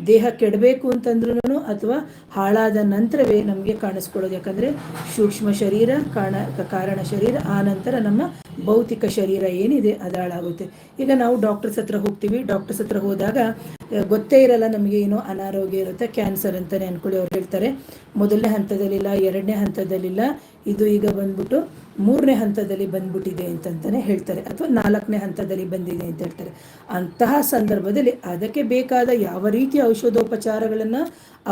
ದೇಹ ಕೆಡಬೇಕು ಅಂತಂದ್ರೂ ಅಥವಾ ಹಾಳಾದ ನಂತರವೇ ನಮಗೆ ಕಾಣಿಸ್ಕೊಳ್ಳೋದು. ಯಾಕಂದರೆ ಸೂಕ್ಷ್ಮ ಶರೀರ, ಕಾರಣ ಶರೀರ, ಆ ನಂತರ ನಮ್ಮ ಭೌತಿಕ ಶರೀರ ಏನಿದೆ ಅದು ಹಾಳಾಗುತ್ತೆ. ಈಗ ನಾವು ಡಾಕ್ಟರ್ಸ್ ಹತ್ರ ಹೋಗ್ತೀವಿ. ಡಾಕ್ಟರ್ಸ್ ಹತ್ರ ಹೋದಾಗ ಗೊತ್ತೇ ಇರಲ್ಲ ನಮಗೆ ಏನೋ ಅನಾರೋಗ್ಯ ಇರುತ್ತೆ, ಕ್ಯಾನ್ಸರ್ ಅಂತಲೇ ಅಂದ್ಕೊಳ್ಳಿ. ಅವ್ರು ಹೇಳ್ತಾರೆ ಮೊದಲನೇ ಹಂತದಲ್ಲಿಲ್ಲ, ಎರಡನೇ ಹಂತದಲ್ಲಿಲ್ಲ, ಇದು ಈಗ ಬಂದ್ಬಿಟ್ಟು 3ನೇ ಹಂತದಲ್ಲಿ ಬಂದ್ಬಿಟ್ಟಿದೆ ಅಂತಂತಾನೆ ಹೇಳ್ತಾರೆ, ಅಥವಾ 4ನೇ ಹಂತದಲ್ಲಿ ಬಂದಿದೆ ಅಂತ ಹೇಳ್ತಾರೆ. ಅಂತಹ ಸಂದರ್ಭದಲ್ಲಿ ಅದಕ್ಕೆ ಬೇಕಾದ ಯಾವ ರೀತಿಯ ಔಷಧೋಪಚಾರಗಳನ್ನು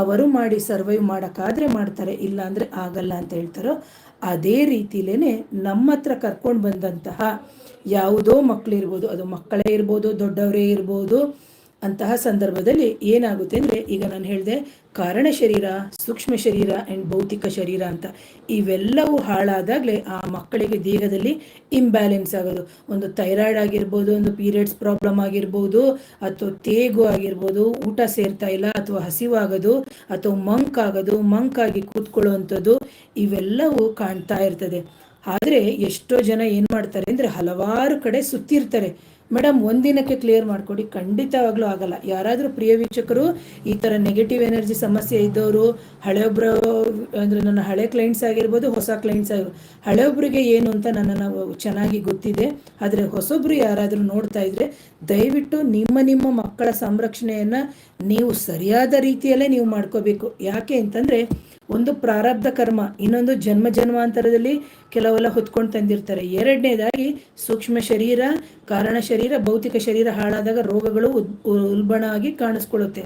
ಅವರು ಮಾಡಿ ಸರ್ವೈವ್ ಮಾಡೋಕ್ಕಾದರೆ ಮಾಡ್ತಾರೆ, ಇಲ್ಲ ಅಂದರೆ ಆಗಲ್ಲ ಅಂತ ಹೇಳ್ತಾರೋ ಅದೇ ರೀತಿಲೇ ನಮ್ಮ ಹತ್ರ ಕರ್ಕೊಂಡು ಬಂದಂತಹ ಯಾವುದೋ ಮಕ್ಕಳಿರ್ಬೋದು, ಅದು ಮಕ್ಕಳೇ ಇರ್ಬೋದು, ದೊಡ್ಡವರೇ ಇರ್ಬೋದು, ಅಂತಹ ಸಂದರ್ಭದಲ್ಲಿ ಏನಾಗುತ್ತೆ ಅಂದರೆ, ಈಗ ನಾನು ಹೇಳಿದೆ ಕಾರಣ ಶರೀರ, ಸೂಕ್ಷ್ಮ ಶರೀರ ಆ್ಯಂಡ್ ಭೌತಿಕ ಶರೀರ ಅಂತ ಇವೆಲ್ಲವೂ ಹಾಳಾದಾಗಲೇ ಆ ಮಕ್ಕಳಿಗೆ ದೇಹದಲ್ಲಿ ಇಂಬ್ಯಾಲೆನ್ಸ್ ಆಗೋದು. ಒಂದು ಥೈರಾಯ್ಡ್ ಆಗಿರ್ಬೋದು, ಒಂದು ಪೀರಿಯಡ್ಸ್ ಪ್ರಾಬ್ಲಮ್ ಆಗಿರ್ಬೋದು, ಅಥವಾ ತೇಗು ಆಗಿರ್ಬೋದು, ಊಟ ಸೇರ್ತಾ ಇಲ್ಲ, ಅಥವಾ ಹಸಿವಾಗೋದು, ಅಥವಾ ಮಂಕಾಗಿ ಕೂತ್ಕೊಳ್ಳುವಂಥದ್ದು ಇವೆಲ್ಲವೂ ಕಾಣ್ತಾ ಇರ್ತದೆ. ಆದರೆ ಎಷ್ಟೋ ಜನ ಏನು ಮಾಡ್ತಾರೆ ಅಂದರೆ ಹಲವಾರು ಕಡೆ ಸುತ್ತಿರ್ತಾರೆ. ಮೇಡಮ್ ಒಂದಿನಕ್ಕೆ ಕ್ಲಿಯರ್ ಮಾಡಿಕೊಡಿ, ಖಂಡಿತವಾಗ್ಲೂ ಆಗಲ್ಲ. ಯಾರಾದರೂ ಪ್ರಿಯ ವೀಕ್ಷಕರು ಈ ಥರ ನೆಗೆಟಿವ್ ಎನರ್ಜಿ ಸಮಸ್ಯೆ ಇದ್ದವರು, ಹಳೆಯೊಬ್ಬರು ಅಂದರೆ ನನ್ನ ಹಳೆ ಕ್ಲೈಂಟ್ಸ್ ಆಗಿರ್ಬೋದು, ಹೊಸ ಕ್ಲೈಂಟ್ಸ್ ಆಗಿರ್ಬೋದು, ಹಳೆಯೊಬ್ಬರಿಗೆ ಏನು ಅಂತ ನನ್ನನ್ನು ಚೆನ್ನಾಗಿ ಗೊತ್ತಿದೆ. ಆದರೆ ಹೊಸೊಬ್ಬರು ಯಾರಾದರೂ ನೋಡ್ತಾ ಇದ್ದರೆ ದಯವಿಟ್ಟು ನಿಮ್ಮ ಮಕ್ಕಳ ಸಂರಕ್ಷಣೆಯನ್ನು ನೀವು ಸರಿಯಾದ ರೀತಿಯಲ್ಲೇ ನೀವು ಮಾಡ್ಕೋಬೇಕು. ಯಾಕೆ ಅಂತಂದರೆ ಒಂದು ಪ್ರಾರಬ್ಧ ಕರ್ಮ, ಇನ್ನೊಂದು ಜನ್ಮ ಜನ್ಮಾಂತರದಲ್ಲಿ ಕೆಲವೆಲ್ಲ ಹೊತ್ಕೊಂಡು ತಂದಿರ್ತಾರೆ. ಎರಡನೇದಾಗಿ ಸೂಕ್ಷ್ಮ ಶರೀರ, ಕಾರಣ ಶರೀರ, ಭೌತಿಕ ಶರೀರ ಹಾಳಾದಾಗ ರೋಗಗಳು ಉಲ್ಬಣ ಆಗಿ ಕಾಣಿಸ್ಕೊಳ್ಳುತ್ತೆ.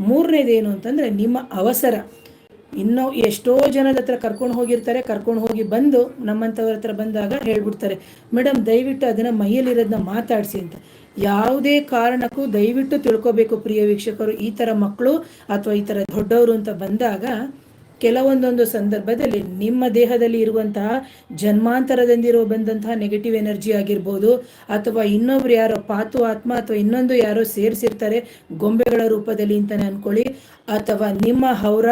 ಮೂರನೇದೇನು ಅಂತಂದರೆ ನಿಮ್ಮ ಅವಸರ. ಇನ್ನೂ ಎಷ್ಟೋ ಜನದ ಹತ್ರ ಕರ್ಕೊಂಡು ಹೋಗಿರ್ತಾರೆ, ಕರ್ಕೊಂಡು ಹೋಗಿ ಬಂದು ನಮ್ಮಂಥವ್ರ ಹತ್ರ ಬಂದಾಗ ಹೇಳ್ಬಿಡ್ತಾರೆ, ಮೇಡಮ್ ದಯವಿಟ್ಟು ಅದನ್ನು ಮೈಯಲ್ಲಿರೋದನ್ನ ಮಾತಾಡಿಸಿ ಅಂತ. ಯಾವುದೇ ಕಾರಣಕ್ಕೂ ದಯವಿಟ್ಟು ತಿಳ್ಕೊಬೇಕು ಪ್ರಿಯ ವೀಕ್ಷಕರು, ಈ ಥರ ಮಕ್ಕಳು ಅಥವಾ ಈ ಥರ ದೊಡ್ಡವರು ಅಂತ ಬಂದಾಗ ಕೆಲವೊಂದೊಂದು ಸಂದರ್ಭದಲ್ಲಿ ನಿಮ್ಮ ದೇಹದಲ್ಲಿ ಇರುವಂತಹ ಜನ್ಮಾಂತರದಿಂದಿರೋ ಬಂದಂತಹ ನೆಗೆಟಿವ್ ಎನರ್ಜಿ ಆಗಿರ್ಬೋದು, ಅಥವಾ ಇನ್ನೊಬ್ರು ಯಾರೋ ಪಾತು ಆತ್ಮ ಅಥವಾ ಇನ್ನೊಂದು ಯಾರೋ ಸೇರಿಸಿರ್ತಾರೆ ಗೊಂಬೆಗಳ ರೂಪದಲ್ಲಿ ಅಂತಲೇ ಅಂದ್ಕೊಳ್ಳಿ, ಅಥವಾ ನಿಮ್ಮ ಹೌರ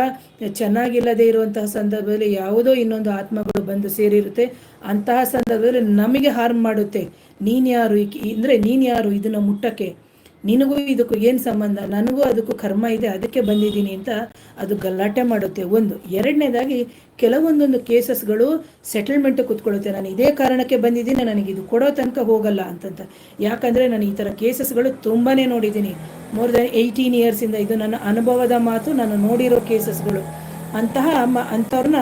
ಚೆನ್ನಾಗಿಲ್ಲದೆ ಇರುವಂತಹ ಸಂದರ್ಭದಲ್ಲಿ ಯಾವುದೋ ಇನ್ನೊಂದು ಆತ್ಮಗಳು ಬಂದು ಸೇರಿರುತ್ತೆ. ಅಂತಹ ಸಂದರ್ಭದಲ್ಲಿ ನಮಗೆ ಹಾರ್ಮ್ ಮಾಡುತ್ತೆ. ನೀನು ಯಾರು ಇದನ್ನು ಮುಟ್ಟಕ್ಕೆ, ನಿನಗೂ ಇದಕ್ಕೂ ಏನು ಸಂಬಂಧ, ನನಗೂ ಅದಕ್ಕೂ ಕರ್ಮ ಇದೆ, ಅದಕ್ಕೆ ಬಂದಿದ್ದೀನಿ ಅಂತ ಅದು ಗಲಾಟೆ ಮಾಡುತ್ತೆ. ಒಂದು. ಎರಡನೇದಾಗಿ ಕೆಲವೊಂದೊಂದು ಕೇಸಸ್ಗಳು ಸೆಟಲ್ಮೆಂಟ್ ಕೂತ್ಕೊಳ್ಳುತ್ತೆ. ನಾನು ಇದೇ ಕಾರಣಕ್ಕೆ ಬಂದಿದ್ದೀನಿ, ನನಗೆ ಇದು ಕೊಡೋ ತನಕ ಹೋಗಲ್ಲ ಅಂತಂತ. ಯಾಕಂದರೆ ನಾನು ಈ ಥರ ಕೇಸಸ್ಗಳು ತುಂಬಾ ನೋಡಿದ್ದೀನಿ. ಮೋರ್ ದೆನ್ 18 ಇಯರ್ಸಿಂದ ಇದು ನನ್ನ ಅನುಭವದ ಮಾತು, ನಾನು ನೋಡಿರೋ ಕೇಸಸ್ಗಳು. ಅಂಥವ್ರನ್ನ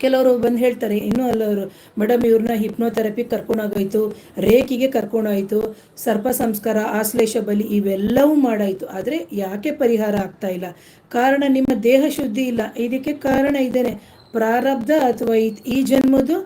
ಕೆಲವರು ಬಂದು ಹೇಳ್ತಾರೆ, ಇನ್ನೂ ಅಲ್ಲವರು ಮೇಡಮ್ ಇವ್ರನ್ನ ಹಿಪ್ನೋಥೆರಪಿ ಕರ್ಕೊಂಡೋಗಾಯಿತು, ರೇಖಿಗೆ ಕರ್ಕೊಂಡೋಯ್ತು, ಸರ್ಪ ಸಂಸ್ಕಾರ, ಆಶ್ಲೇಷ ಬಲಿ ಇವೆಲ್ಲವೂ ಮಾಡಾಯಿತು, ಆದರೆ ಯಾಕೆ ಪರಿಹಾರ ಆಗ್ತಾ ಇಲ್ಲ? ಕಾರಣ ನಿಮ್ಮ ದೇಹ ಶುದ್ಧಿ ಇಲ್ಲ. ಇದಕ್ಕೆ ಕಾರಣ ಇದೇನೆ, ಪ್ರಾರಬ್ಧ ಅಥವಾ ಈ ಜನ್ಮದ್ದು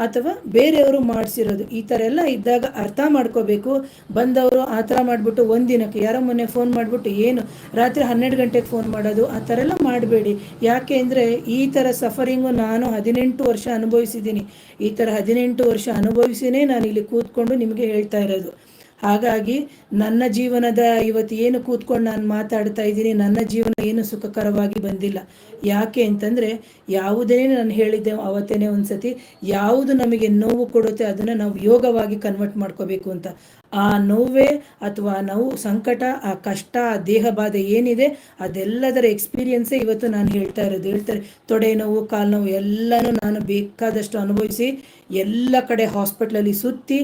ಅಥವಾ ಬೇರೆಯವರು ಮಾಡಿಸಿರೋದು. ಈ ಥರ ಎಲ್ಲ ಇದ್ದಾಗ ಅರ್ಥ ಮಾಡ್ಕೋಬೇಕು. ಬಂದವರು ಆ ಥರ ಮಾಡಿಬಿಟ್ಟು ಒಂದಿನಕ್ಕೆ ಯಾರೋ ಮೊನ್ನೆ ಫೋನ್ ಮಾಡಿಬಿಟ್ಟು ಏನು ರಾತ್ರಿ 12 ಗಂಟೆಗೆ ಫೋನ್ ಮಾಡೋದು, ಆ ಥರ ಎಲ್ಲ ಮಾಡಬೇಡಿ. ಯಾಕೆ ಅಂದರೆ ಈ ಥರ ಸಫರಿಂಗು ನಾನು 18 ವರ್ಷ ಅನುಭವಿಸಿದ್ದೀನಿ. ಈ ಥರ 18 ವರ್ಷ ಅನುಭವಿಸಿನೇ ನಾನು ಇಲ್ಲಿ ಕೂತ್ಕೊಂಡು ನಿಮಗೆ ಹೇಳ್ತಾ ಇರೋದು. ಹಾಗಾಗಿ ನನ್ನ ಜೀವನದ ಇವತ್ತು ಏನು ಕೂತ್ಕೊಂಡು ನಾನು ಮಾತಾಡ್ತಾ ಇದ್ದೀನಿ, ನನ್ನ ಜೀವನ ಏನು ಸುಖಕರವಾಗಿ ಬಂದಿಲ್ಲ. ಯಾಕೆ ಅಂತಂದರೆ ಯಾವುದೇ ನಾನು ಹೇಳಿದ್ದೆ ಅವತ್ತೇನೆ ಒಂದು ಸತಿ, ಯಾವುದು ನಮಗೆ ನೋವು ಕೊಡುತ್ತೆ ಅದನ್ನು ನಾವು ಯೋಗವಾಗಿ ಕನ್ವರ್ಟ್ ಮಾಡ್ಕೋಬೇಕು ಅಂತ. ಆ ನೋವೇ ಅಥವಾ ನೋವು, ಸಂಕಟ, ಆ ಕಷ್ಟ, ಆ ದೇಹ ಬಾಧೆ ಏನಿದೆ ಅದೆಲ್ಲದರ ಎಕ್ಸ್ಪೀರಿಯನ್ಸೇ ಇವತ್ತು ನಾನು ಹೇಳ್ತಾರೆ ತೊಡೆ ನೋವು, ಕಾಲು ನೋವು ಎಲ್ಲನೂ ನಾನು ಬೇಕಾದಷ್ಟು ಅನುಭವಿಸಿ ಎಲ್ಲ ಕಡೆ ಹಾಸ್ಪಿಟ್ಲಲ್ಲಿ ಸುತ್ತಿ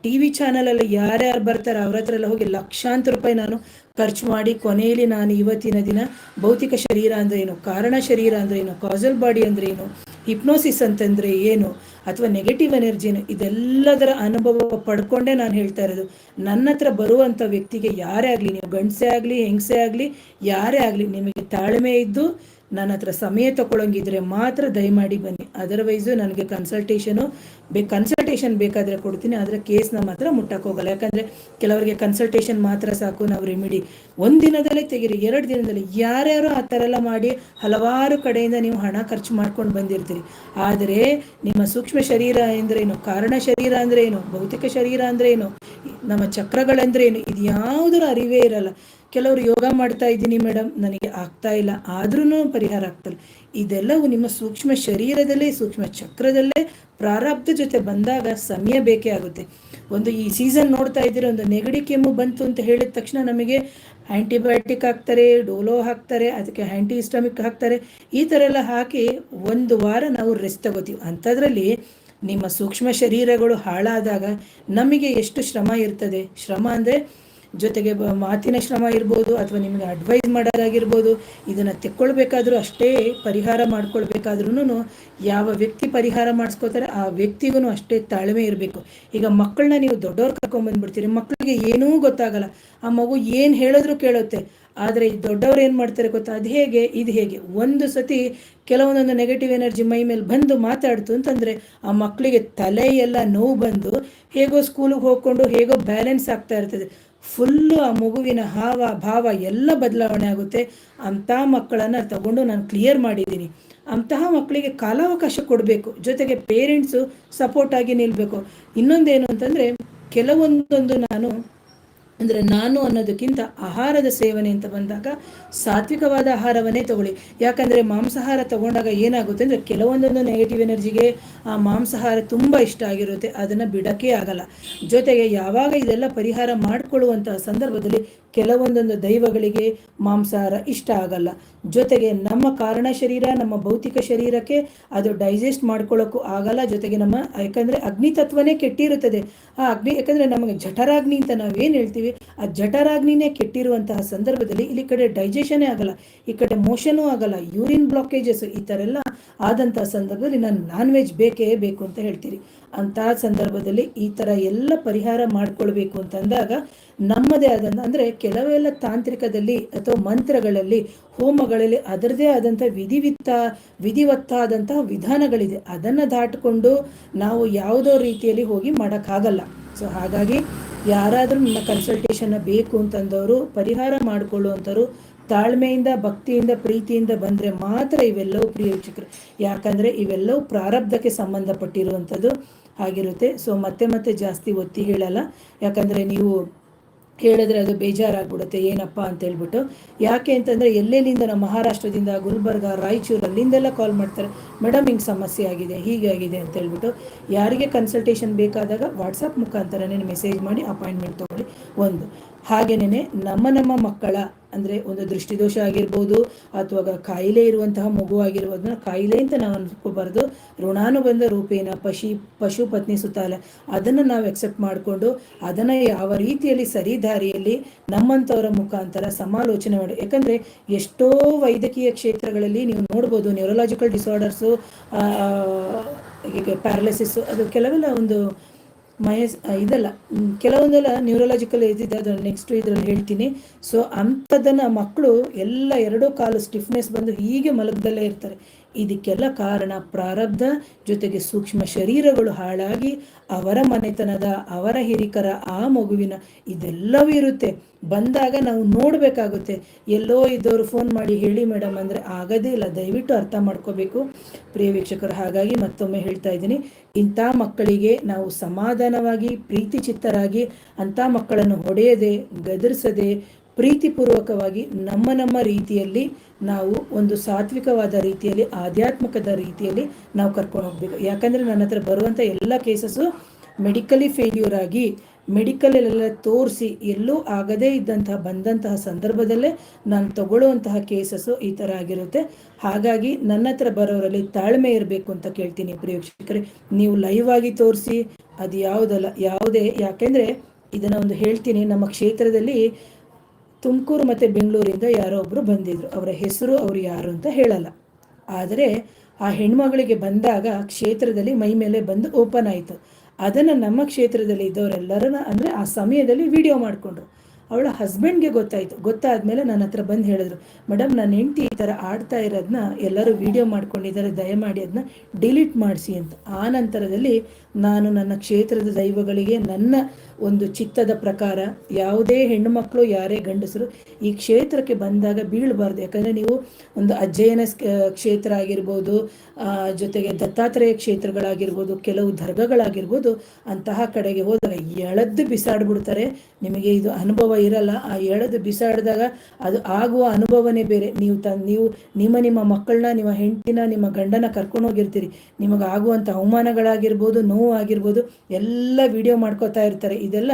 TV ಚಾನಲಲ್ಲಿ ಯಾರ್ಯಾರು ಬರ್ತಾರೆ ಅವ್ರ ಹತ್ರ ಎಲ್ಲ ಹೋಗಿ ಲಕ್ಷಾಂತರ ರೂಪಾಯಿ ನಾನು ಖರ್ಚು ಮಾಡಿ ಕೊನೆಯಲ್ಲಿ ನಾನು ಇವತ್ತಿನ ದಿನ ಭೌತಿಕ ಶರೀರ ಅಂದರೆ ಏನು, ಕಾರಣ ಶರೀರ ಅಂದರೆ ಏನು, ಕಾಸಲ್ ಬಾಡಿ ಅಂದರೆ ಏನು, ಹಿಪ್ನೋಸಿಸ್ ಅಂತಂದರೆ ಏನು, ಅಥವಾ ನೆಗೆಟಿವ್ ಎನರ್ಜಿನು, ಇದೆಲ್ಲದರ ಅನುಭವ ಪಡ್ಕೊಂಡೇ ನಾನು ಹೇಳ್ತಾ ಇರೋದು. ನನ್ನ ಹತ್ರ ಬರುವಂಥ ವ್ಯಕ್ತಿಗೆ ಯಾರೇ ಆಗಲಿ, ನೀವು ಗಂಡಸೇ ಆಗಲಿ ಹೆಂಗಸೇ ಆಗಲಿ ಯಾರೇ ಆಗಲಿ, ನಿಮಗೆ ತಾಳ್ಮೆ ಇದ್ದು ನನ್ನ ಹತ್ರ ಸಮಯ ತಗೊಳ್ಳೋಂಗಿದ್ರೆ ಮಾತ್ರ ದಯಮಾಡಿ ಬನ್ನಿ. ಅದರ್ವೈಸು ನನಗೆ ಕನ್ಸಲ್ಟೇಷನ್ ಬೇಕಾದರೆ ಕೊಡ್ತೀನಿ, ಆದರೆ ಕೇಸ್ನ ಮಾತ್ರ ಮುಟ್ಟಕ್ಕೋಗಲ್ಲ. ಯಾಕಂದರೆ ಕೆಲವರಿಗೆ ಕನ್ಸಲ್ಟೇಷನ್ ಮಾತ್ರ ಸಾಕು, ನಾವು ರೆಮಿಡಿ 1 ದಿನದಲ್ಲೇ ತೆಗೀರಿ, 2 ದಿನದಲ್ಲಿ. ಯಾರ್ಯಾರೋ ಆ ಥರ ಎಲ್ಲ ಮಾಡಿ ಹಲವಾರು ಕಡೆಯಿಂದ ನೀವು ಹಣ ಖರ್ಚು ಮಾಡ್ಕೊಂಡು ಬಂದಿರ್ತೀರಿ. ಆದರೆ ನಿಮ್ಮ ಸೂಕ್ಷ್ಮ ಶರೀರ ಅಂದ್ರೇನು, ಕಾರಣ ಶರೀರ ಅಂದರೆ ಏನು, ಭೌತಿಕ ಶರೀರ ಅಂದರೆ ಏನು, ನಮ್ಮ ಚಕ್ರಗಳಂದ್ರೆ ಏನು, ಇದು ಯಾವುದರ ಅರಿವೇ ಇರಲ್ಲ. ಕೆಲವರು ಯೋಗ ಮಾಡ್ತಾ ಇದ್ದೀನಿ ಮೇಡಮ್ ನನಗೆ ಆಗ್ತಾ ಇಲ್ಲ, ಆದ್ರೂ ಪರಿಹಾರ ಆಗ್ತಲ್ಲ. ಇದೆಲ್ಲವೂ ನಿಮ್ಮ ಸೂಕ್ಷ್ಮ ಶರೀರದಲ್ಲೇ, ಸೂಕ್ಷ್ಮ ಚಕ್ರದಲ್ಲೇ ಪ್ರಾರಬ್ಧ ಜೊತೆ ಬಂದಾಗ ಸಮಯ ಬೇಕೇ ಆಗುತ್ತೆ. ಒಂದು ಈ ಸೀಸನ್ ನೋಡ್ತಾ ಇದ್ದೀರ, ಒಂದು ನೆಗಡಿ ಕೆಮ್ಮು ಬಂತು ಅಂತ ಹೇಳಿದ ತಕ್ಷಣ ನಮಗೆ ಆ್ಯಂಟಿಬಯೋಟಿಕ್ ಹಾಕ್ತಾರೆ, ಡೋಲೋ ಹಾಕ್ತಾರೆ, ಅದಕ್ಕೆ ಆ್ಯಂಟಿಹಿಸ್ಟಮಿಕ್ ಹಾಕ್ತಾರೆ. ಈ ಥರ ಎಲ್ಲ ಹಾಕಿ 1 ವಾರ ನಾವು ರೆಸ್ಟ್ ತಗೋತೀವಿ. ಅಂಥದ್ರಲ್ಲಿ ನಿಮ್ಮ ಸೂಕ್ಷ್ಮ ಶರೀರಗಳು ಹಾಳಾದಾಗ ನಮಗೆ ಎಷ್ಟು ಶ್ರಮ ಇರ್ತದೆ. ಶ್ರಮ ಅಂದರೆ ಜೊತೆಗೆ ಮಾತಿನ ಶ್ರಮ ಇರ್ಬೋದು, ಅಥವಾ ನಿಮಗೆ ಅಡ್ವೈಸ್ ಮಾಡೋದಾಗಿರ್ಬೋದು. ಇದನ್ನು ತೆಕ್ಕೊಳ್ಬೇಕಾದ್ರೂ ಅಷ್ಟೇ, ಪರಿಹಾರ ಮಾಡ್ಕೊಳ್ಬೇಕಾದ್ರೂ ಯಾವ ವ್ಯಕ್ತಿ ಪರಿಹಾರ ಮಾಡಿಸ್ಕೋತಾರೆ ಆ ವ್ಯಕ್ತಿಗೂ ಅಷ್ಟೇ ತಾಳ್ಮೆ ಇರಬೇಕು. ಈಗ ಮಕ್ಕಳನ್ನ ನೀವು ದೊಡ್ಡವ್ರು ಕರ್ಕೊಂಡ್ಬಂದ್ಬಿಡ್ತೀರಿ, ಮಕ್ಕಳಿಗೆ ಏನೂ ಗೊತ್ತಾಗಲ್ಲ, ಆ ಮಗು ಏನು ಹೇಳಿದ್ರು ಕೇಳುತ್ತೆ. ಆದರೆ ಈ ದೊಡ್ಡವ್ರು ಏನು ಮಾಡ್ತಾರೆ ಗೊತ್ತಾ, ಅದು ಹೇಗೆ ಇದು ಹೇಗೆ. ಒಂದು ಸತಿ ಕೆಲವೊಂದೊಂದು ನೆಗೆಟಿವ್ ಎನರ್ಜಿ ಮೈ ಮೇಲೆ ಬಂದು ಮಾತಾಡ್ತು ಅಂತಂದರೆ ಆ ಮಕ್ಕಳಿಗೆ ತಲೆ ಎಲ್ಲ ನೋವು ಬಂದು ಹೇಗೋ ಸ್ಕೂಲಿಗೆ ಹೋಗ್ಕೊಂಡು ಹೇಗೋ ಬ್ಯಾಲೆನ್ಸ್ ಆಗ್ತಾ ಇರ್ತದೆ. ಫುಲ್ಲು ಆ ಮಗುವಿನ ಹಾವ ಭಾವ ಎಲ್ಲ ಬದಲಾವಣೆ ಆಗುತ್ತೆ. ಅಂಥ ಮಕ್ಕಳನ್ನು ತಗೊಂಡು ನಾನು ಕ್ಲಿಯರ್ ಮಾಡಿದ್ದೀನಿ. ಅಂತಹ ಮಕ್ಕಳಿಗೆ ಕಾಲಾವಕಾಶ ಕೊಡಬೇಕು, ಜೊತೆಗೆ ಪೇರೆಂಟ್ಸು ಸಪೋರ್ಟಾಗಿ ನಿಲ್ಲಬೇಕು. ಇನ್ನೊಂದೇನು ಅಂತಂದರೆ, ಕೆಲವೊಂದೊಂದು ನಾನು ಅನ್ನೋದಕ್ಕಿಂತ ಆಹಾರದ ಸೇವನೆ ಅಂತ ಬಂದಾಗ ಸಾತ್ವಿಕವಾದ ಆಹಾರವನ್ನೇ ತಗೊಳ್ಳಿ. ಯಾಕಂದರೆ ಮಾಂಸಾಹಾರ ತಗೊಂಡಾಗ ಏನಾಗುತ್ತೆ ಅಂದರೆ, ಕೆಲವೊಂದೊಂದು ನೆಗೆಟಿವ್ ಎನರ್ಜಿಗೆ ಆ ಮಾಂಸಾಹಾರ ತುಂಬ ಇಷ್ಟ ಆಗಿರುತ್ತೆ, ಅದನ್ನು ಬಿಡೋಕ್ಕೆ ಆಗಲ್ಲ. ಜೊತೆಗೆ ಯಾವಾಗ ಇದೆಲ್ಲ ಪರಿಹಾರ ಮಾಡಿಕೊಳ್ಳುವಂತಹ ಸಂದರ್ಭದಲ್ಲಿ ಕೆಲವೊಂದೊಂದು ದೈವಗಳಿಗೆ ಮಾಂಸಾಹಾರ ಇಷ್ಟ ಆಗಲ್ಲ. ಜೊತೆಗೆ ನಮ್ಮ ಕಾರಣ ಶರೀರ, ನಮ್ಮ ಭೌತಿಕ ಶರೀರಕ್ಕೆ ಅದು ಡೈಜೆಸ್ಟ್ ಮಾಡ್ಕೊಳ್ಳೋಕ್ಕೂ ಆಗಲ್ಲ. ಜೊತೆಗೆ ಯಾಕಂದರೆ ಅಗ್ನಿ ತತ್ವನೇ ಕೆಟ್ಟಿರುತ್ತದೆ. ಆ ಅಗ್ನಿ, ಯಾಕಂದರೆ ನಮಗೆ ಜಠರಾಗ್ನಿ ಅಂತ ನಾವೇನು ಹೇಳ್ತೀವಿ, ಆ ಜಠರಾಗ್ನಿನೇ ಕೆಟ್ಟಿರುವಂತಹ ಸಂದರ್ಭದಲ್ಲಿ ಇಲ್ಲಿ ಕಡೆ ಡೈಜೆಷನೇ ಆಗಲ್ಲ, ಈ ಕಡೆ ಮೋಷನೂ ಆಗಲ್ಲ, ಯೂರಿನ್ ಬ್ಲಾಕೇಜಸ್ ಈ ಥರ ಎಲ್ಲ ಆದಂತಹ ಸಂದರ್ಭದಲ್ಲಿ ನಾನು ನಾನ್ ವೆಜ್ ಬೇಕೇ ಬೇಕು ಅಂತ ಹೇಳ್ತೀರಿ. ಅಂತಹ ಸಂದರ್ಭದಲ್ಲಿ ಈ ಥರ ಎಲ್ಲ ಪರಿಹಾರ ಮಾಡ್ಕೊಳ್ಬೇಕು ಅಂತಂದಾಗ ನಮ್ಮದೇ ಆದಂಥ, ಅಂದರೆ ಕೆಲವೆಲ್ಲ ತಾಂತ್ರಿಕದಲ್ಲಿ ಅಥವಾ ಮಂತ್ರಗಳಲ್ಲಿ, ಹೋಮಗಳಲ್ಲಿ ಅದರದೇ ಆದಂಥ ವಿಧಿವತ್ತಾದಂತಹ ವಿಧಾನಗಳಿದೆ. ಅದನ್ನು ದಾಟಿಕೊಂಡು ನಾವು ಯಾವುದೋ ರೀತಿಯಲ್ಲಿ ಹೋಗಿ ಮಾಡೋಕ್ಕಾಗಲ್ಲ. ಸೊ ಹಾಗಾಗಿ ಯಾರಾದರೂ ನನ್ನ ಕನ್ಸಲ್ಟೇಷನ್ನ ಬೇಕು ಅಂತಂದವರು, ಪರಿಹಾರ ಮಾಡಿಕೊಳ್ಳುವಂಥವ್ರು ತಾಳ್ಮೆಯಿಂದ, ಭಕ್ತಿಯಿಂದ, ಪ್ರೀತಿಯಿಂದ ಬಂದರೆ ಮಾತ್ರ ಇವೆಲ್ಲವೂ ಪ್ರಿಯ ವೀಕ್ಷಕರು. ಯಾಕಂದರೆ ಇವೆಲ್ಲವೂ ಪ್ರಾರಬ್ಧಕ್ಕೆ ಸಂಬಂಧಪಟ್ಟಿರುವಂಥದ್ದು ಆಗಿರುತ್ತೆ. ಸೊ ಮತ್ತೆ ಜಾಸ್ತಿ ಒತ್ತಿ ಹೇಳಲ್ಲ, ಯಾಕಂದರೆ ನೀವು ಹೇಳಿದ್ರೆ ಅದು ಬೇಜಾರಾಗ್ಬಿಡುತ್ತೆ ಏನಪ್ಪ ಅಂತ ಹೇಳ್ಬಿಟ್ಟು. ಯಾಕೆ ಅಂತಂದರೆ ಎಲ್ಲೆಲ್ಲಿಂದ ನಮ್ಮ ಮಹಾರಾಷ್ಟ್ರದಿಂದ, ಗುಲ್ಬರ್ಗ, ರಾಯಚೂರು ಅಲ್ಲಿಂದೆಲ್ಲ ಕಾಲ್ ಮಾಡ್ತಾರೆ, ಮೇಡಮ್ ಹಿಂಗೆ ಸಮಸ್ಯೆ ಆಗಿದೆ, ಹೀಗಾಗಿದೆ ಅಂತ ಹೇಳ್ಬಿಟ್ಟು. ಯಾರಿಗೆ ಕನ್ಸಲ್ಟೇಷನ್ ಬೇಕಾದಾಗ ವಾಟ್ಸಪ್ ಮುಖಾಂತರನೇ ಮೆಸೇಜ್ ಮಾಡಿ ಅಪಾಯಿಂಟ್ಮೆಂಟ್ ತೊಗೊಳ್ಳಿ. ಒಂದು ಹಾಗೇನೇ ನಮ್ಮ ಮಕ್ಕಳ, ಅಂದರೆ ಒಂದು ದೃಷ್ಟಿದೋಷ ಆಗಿರ್ಬೋದು ಅಥವಾ ಕಾಯಿಲೆ ಇರುವಂತಹ ಮಗು ಆಗಿರ್ಬೋದನ್ನ ಕಾಯಿಲೆ ಅಂತ ನಾವು ಅನ್ಕೋಬಾರ್ದು. ಋಣಾನುಬಂಧ ರೂಪೇಣ ಪಶು ಪತ್ನಿ ಸುತ್ತಾಲ ಅದನ್ನು ನಾವು ಎಕ್ಸೆಪ್ಟ್ ಮಾಡಿಕೊಂಡು ಅದನ್ನು ಯಾವ ರೀತಿಯಲ್ಲಿ ಸರಿದಾರಿಯಲ್ಲಿ ನಮ್ಮಂಥವರ ಮುಖಾಂತರ ಸಮಾಲೋಚನೆ ಮಾಡಿ. ಯಾಕಂದರೆ ಎಷ್ಟೋ ವೈದ್ಯಕೀಯ ಕ್ಷೇತ್ರಗಳಲ್ಲಿ ನೀವು ನೋಡ್ಬೋದು, ನ್ಯೂರೋಲಾಜಿಕಲ್ ಡಿಸಾರ್ಡರ್ಸು, ಈಗ ಪ್ಯಾರಲಿಸಿಸ್ಸು, ಅದು ಕೆಲವೆಲ್ಲ ಒಂದು ಇದಲ್ಲ, ಕೆಲವೊಂದೆಲ್ಲ ನ್ಯೂರೋಲಾಜಿಕಲ್ ಇದ್ದಿದ್ದು, ಅದನ್ನು ನೆಕ್ಸ್ಟ್ ಇದರಲ್ಲಿ ಹೇಳ್ತೀನಿ. ಸೊ ಅಂಥದ್ದನ್ನು ಮಕ್ಕಳು ಎಲ್ಲ ಎರಡೂ ಕಾಲು ಸ್ಟಿಫ್ನೆಸ್ ಬಂದು ಹೀಗೆ ಮಲಗದಲ್ಲೇ ಇರ್ತಾರೆ. ಇದಕ್ಕೆಲ್ಲ ಕಾರಣ ಪ್ರಾರಬ್ಧ, ಜೊತೆಗೆ ಸೂಕ್ಷ್ಮ ಶರೀರಗಳು ಹಾಳಾಗಿ ಅವರ ಮನೆತನದ, ಅವರ ಹಿರಿಕರ, ಆ ಮಗುವಿನ ಇದೆಲ್ಲವೂ ಇರುತ್ತೆ. ಬಂದಾಗ ನಾವು ನೋಡಬೇಕಾಗುತ್ತೆ. ಎಲ್ಲೋ ಇದ್ದವರು ಫೋನ್ ಮಾಡಿ ಹೇಳಿ ಮೇಡಮ್ ಅಂದರೆ ಆಗೋದೇ ಇಲ್ಲ. ದಯವಿಟ್ಟು ಅರ್ಥ ಮಾಡ್ಕೋಬೇಕು ಪ್ರಿಯ ವೀಕ್ಷಕರು. ಹಾಗಾಗಿ ಮತ್ತೊಮ್ಮೆ ಹೇಳ್ತಾ ಇದ್ದೀನಿ, ಇಂಥ ಮಕ್ಕಳಿಗೆ ನಾವು ಸಮಾಧಾನವಾಗಿ, ಪ್ರೀತಿ ಚಿತ್ತರಾಗಿ, ಅಂಥ ಮಕ್ಕಳನ್ನು ಹೊಡೆಯದೆ, ಗದರಿಸದೆ, ಪ್ರೀತಿಪೂರ್ವಕವಾಗಿ ನಮ್ಮ ರೀತಿಯಲ್ಲಿ ನಾವು ಒಂದು ಸಾತ್ವಿಕವಾದ ರೀತಿಯಲ್ಲಿ, ಆಧ್ಯಾತ್ಮಿಕದ ರೀತಿಯಲ್ಲಿ ನಾವು ಕರ್ಕೊಂಡು ಹೋಗ್ಬೇಕು. ಯಾಕಂದರೆ ನನ್ನ ಹತ್ರ ಬರುವಂಥ ಎಲ್ಲ ಕೇಸಸ್ಸು ಮೆಡಿಕಲಿ ಫೇಲ್ಯೂರ್ ಆಗಿ, ಮೆಡಿಕಲಲ್ಲೆಲ್ಲ ತೋರಿಸಿ ಎಲ್ಲೂ ಆಗದೇ ಬಂದಂತಹ ಸಂದರ್ಭದಲ್ಲೇ ನಾನು ತಗೊಳ್ಳುವಂತಹ ಕೇಸಸ್ಸು ಈ ಥರ ಆಗಿರುತ್ತೆ. ಹಾಗಾಗಿ ನನ್ನ ಹತ್ರ ಬರೋರಲ್ಲಿ ತಾಳ್ಮೆ ಇರಬೇಕು ಅಂತ ಕೇಳ್ತೀನಿ ಪ್ರಿಯ ವೀಕ್ಷಕರೇ. ನೀವು ಲೈವ್ ಆಗಿ ತೋರಿಸಿ ಅದು ಯಾವುದೇ, ಯಾಕೆಂದರೆ ಇದನ್ನು ಒಂದು ಹೇಳ್ತೀನಿ. ನಮ್ಮ ಕ್ಷೇತ್ರದಲ್ಲಿ ತುಮಕೂರು ಮತ್ತು ಬೆಂಗಳೂರಿಂದ ಯಾರೋ ಒಬ್ಬರು ಬಂದಿದ್ರು. ಅವರ ಹೆಸರು ಅವರು ಯಾರು ಅಂತ ಹೇಳಲ್ಲ. ಆದರೆ ಆ ಹೆಣ್ಮಗಳಿಗೆ ಬಂದಾಗ ಕ್ಷೇತ್ರದಲ್ಲಿ ಮೈ ಮೇಲೆ ಬಂದು ಓಪನ್ ಆಯಿತು. ಅದನ್ನು ನಮ್ಮ ಕ್ಷೇತ್ರದಲ್ಲಿ ಇದ್ದವರೆಲ್ಲರನ್ನ, ಅಂದರೆ ಆ ಸಮಯದಲ್ಲಿ ವಿಡಿಯೋ ಮಾಡಿಕೊಂಡ್ರು. ಅವಳ ಹಸ್ಬೆಂಡ್ಗೆ ಗೊತ್ತಾದ್ಮೇಲೆ ನನ್ನ ಹತ್ರ ಬಂದು ಹೇಳಿದ್ರು, ಮೇಡಮ್ ನನ್ನ ಹೆಂಡತಿ ಈ ಥರ ಆಡ್ತಾ ಇರೋದನ್ನ ಎಲ್ಲರೂ ವಿಡಿಯೋ ಮಾಡ್ಕೊಂಡಿದ್ದಾರೆ, ದಯಮಾಡಿ ಅದನ್ನ ಡಿಲೀಟ್ ಮಾಡಿಸಿ ಅಂತ. ಆ ನಂತರದಲ್ಲಿ ನಾನು ನನ್ನ ಕ್ಷೇತ್ರದ ದೈವಗಳಿಗೆ ನನ್ನ ಒಂದು ಚಿತ್ತದ ಪ್ರಕಾರ ಯಾವುದೇ ಹೆಣ್ಣು ಮಕ್ಕಳು, ಯಾರೇ ಗಂಡಸರು ಈ ಕ್ಷೇತ್ರಕ್ಕೆ ಬಂದಾಗ ಬೀಳಬಾರ್ದು. ಯಾಕಂದರೆ ನೀವು ಒಂದು ಅಜ್ಜಯನ ಕ್ಷೇತ್ರ ಆಗಿರ್ಬೋದು, ಜೊತೆಗೆ ದತ್ತಾತ್ರೇಯ ಕ್ಷೇತ್ರಗಳಾಗಿರ್ಬೋದು, ಕೆಲವು ದರ್ಗಗಳಾಗಿರ್ಬೋದು, ಅಂತಹ ಕಡೆಗೆ ಹೋದಾಗ ಎಳೆದು ಬಿಸಾಡ್ಬಿಡ್ತಾರೆ. ನಿಮಗೆ ಇದು ಅನುಭವ ಇರಲ್ಲ. ಆ ಎಳೆದು ಬಿಸಾಡಿದಾಗ ಅದು ಆಗುವ ಅನುಭವನೇ ಬೇರೆ. ನೀವು ನಿಮ್ಮ ಮಕ್ಕಳನ್ನ, ನಿಮ್ಮ ಹೆಂಡತಿನ, ನಿಮ್ಮ ಗಂಡನ ಕರ್ಕೊಂಡು ಹೋಗಿರ್ತೀರಿ. ನಿಮಗೆ ಆಗುವಂಥ ಅವಮಾನಗಳಾಗಿರ್ಬೋದು, ನೋವು ಆಗಿರ್ಬೋದು, ಎಲ್ಲ ವಿಡಿಯೋ ಮಾಡ್ಕೋತಾ ಇರ್ತಾರೆ. ಇದೆಲ್ಲ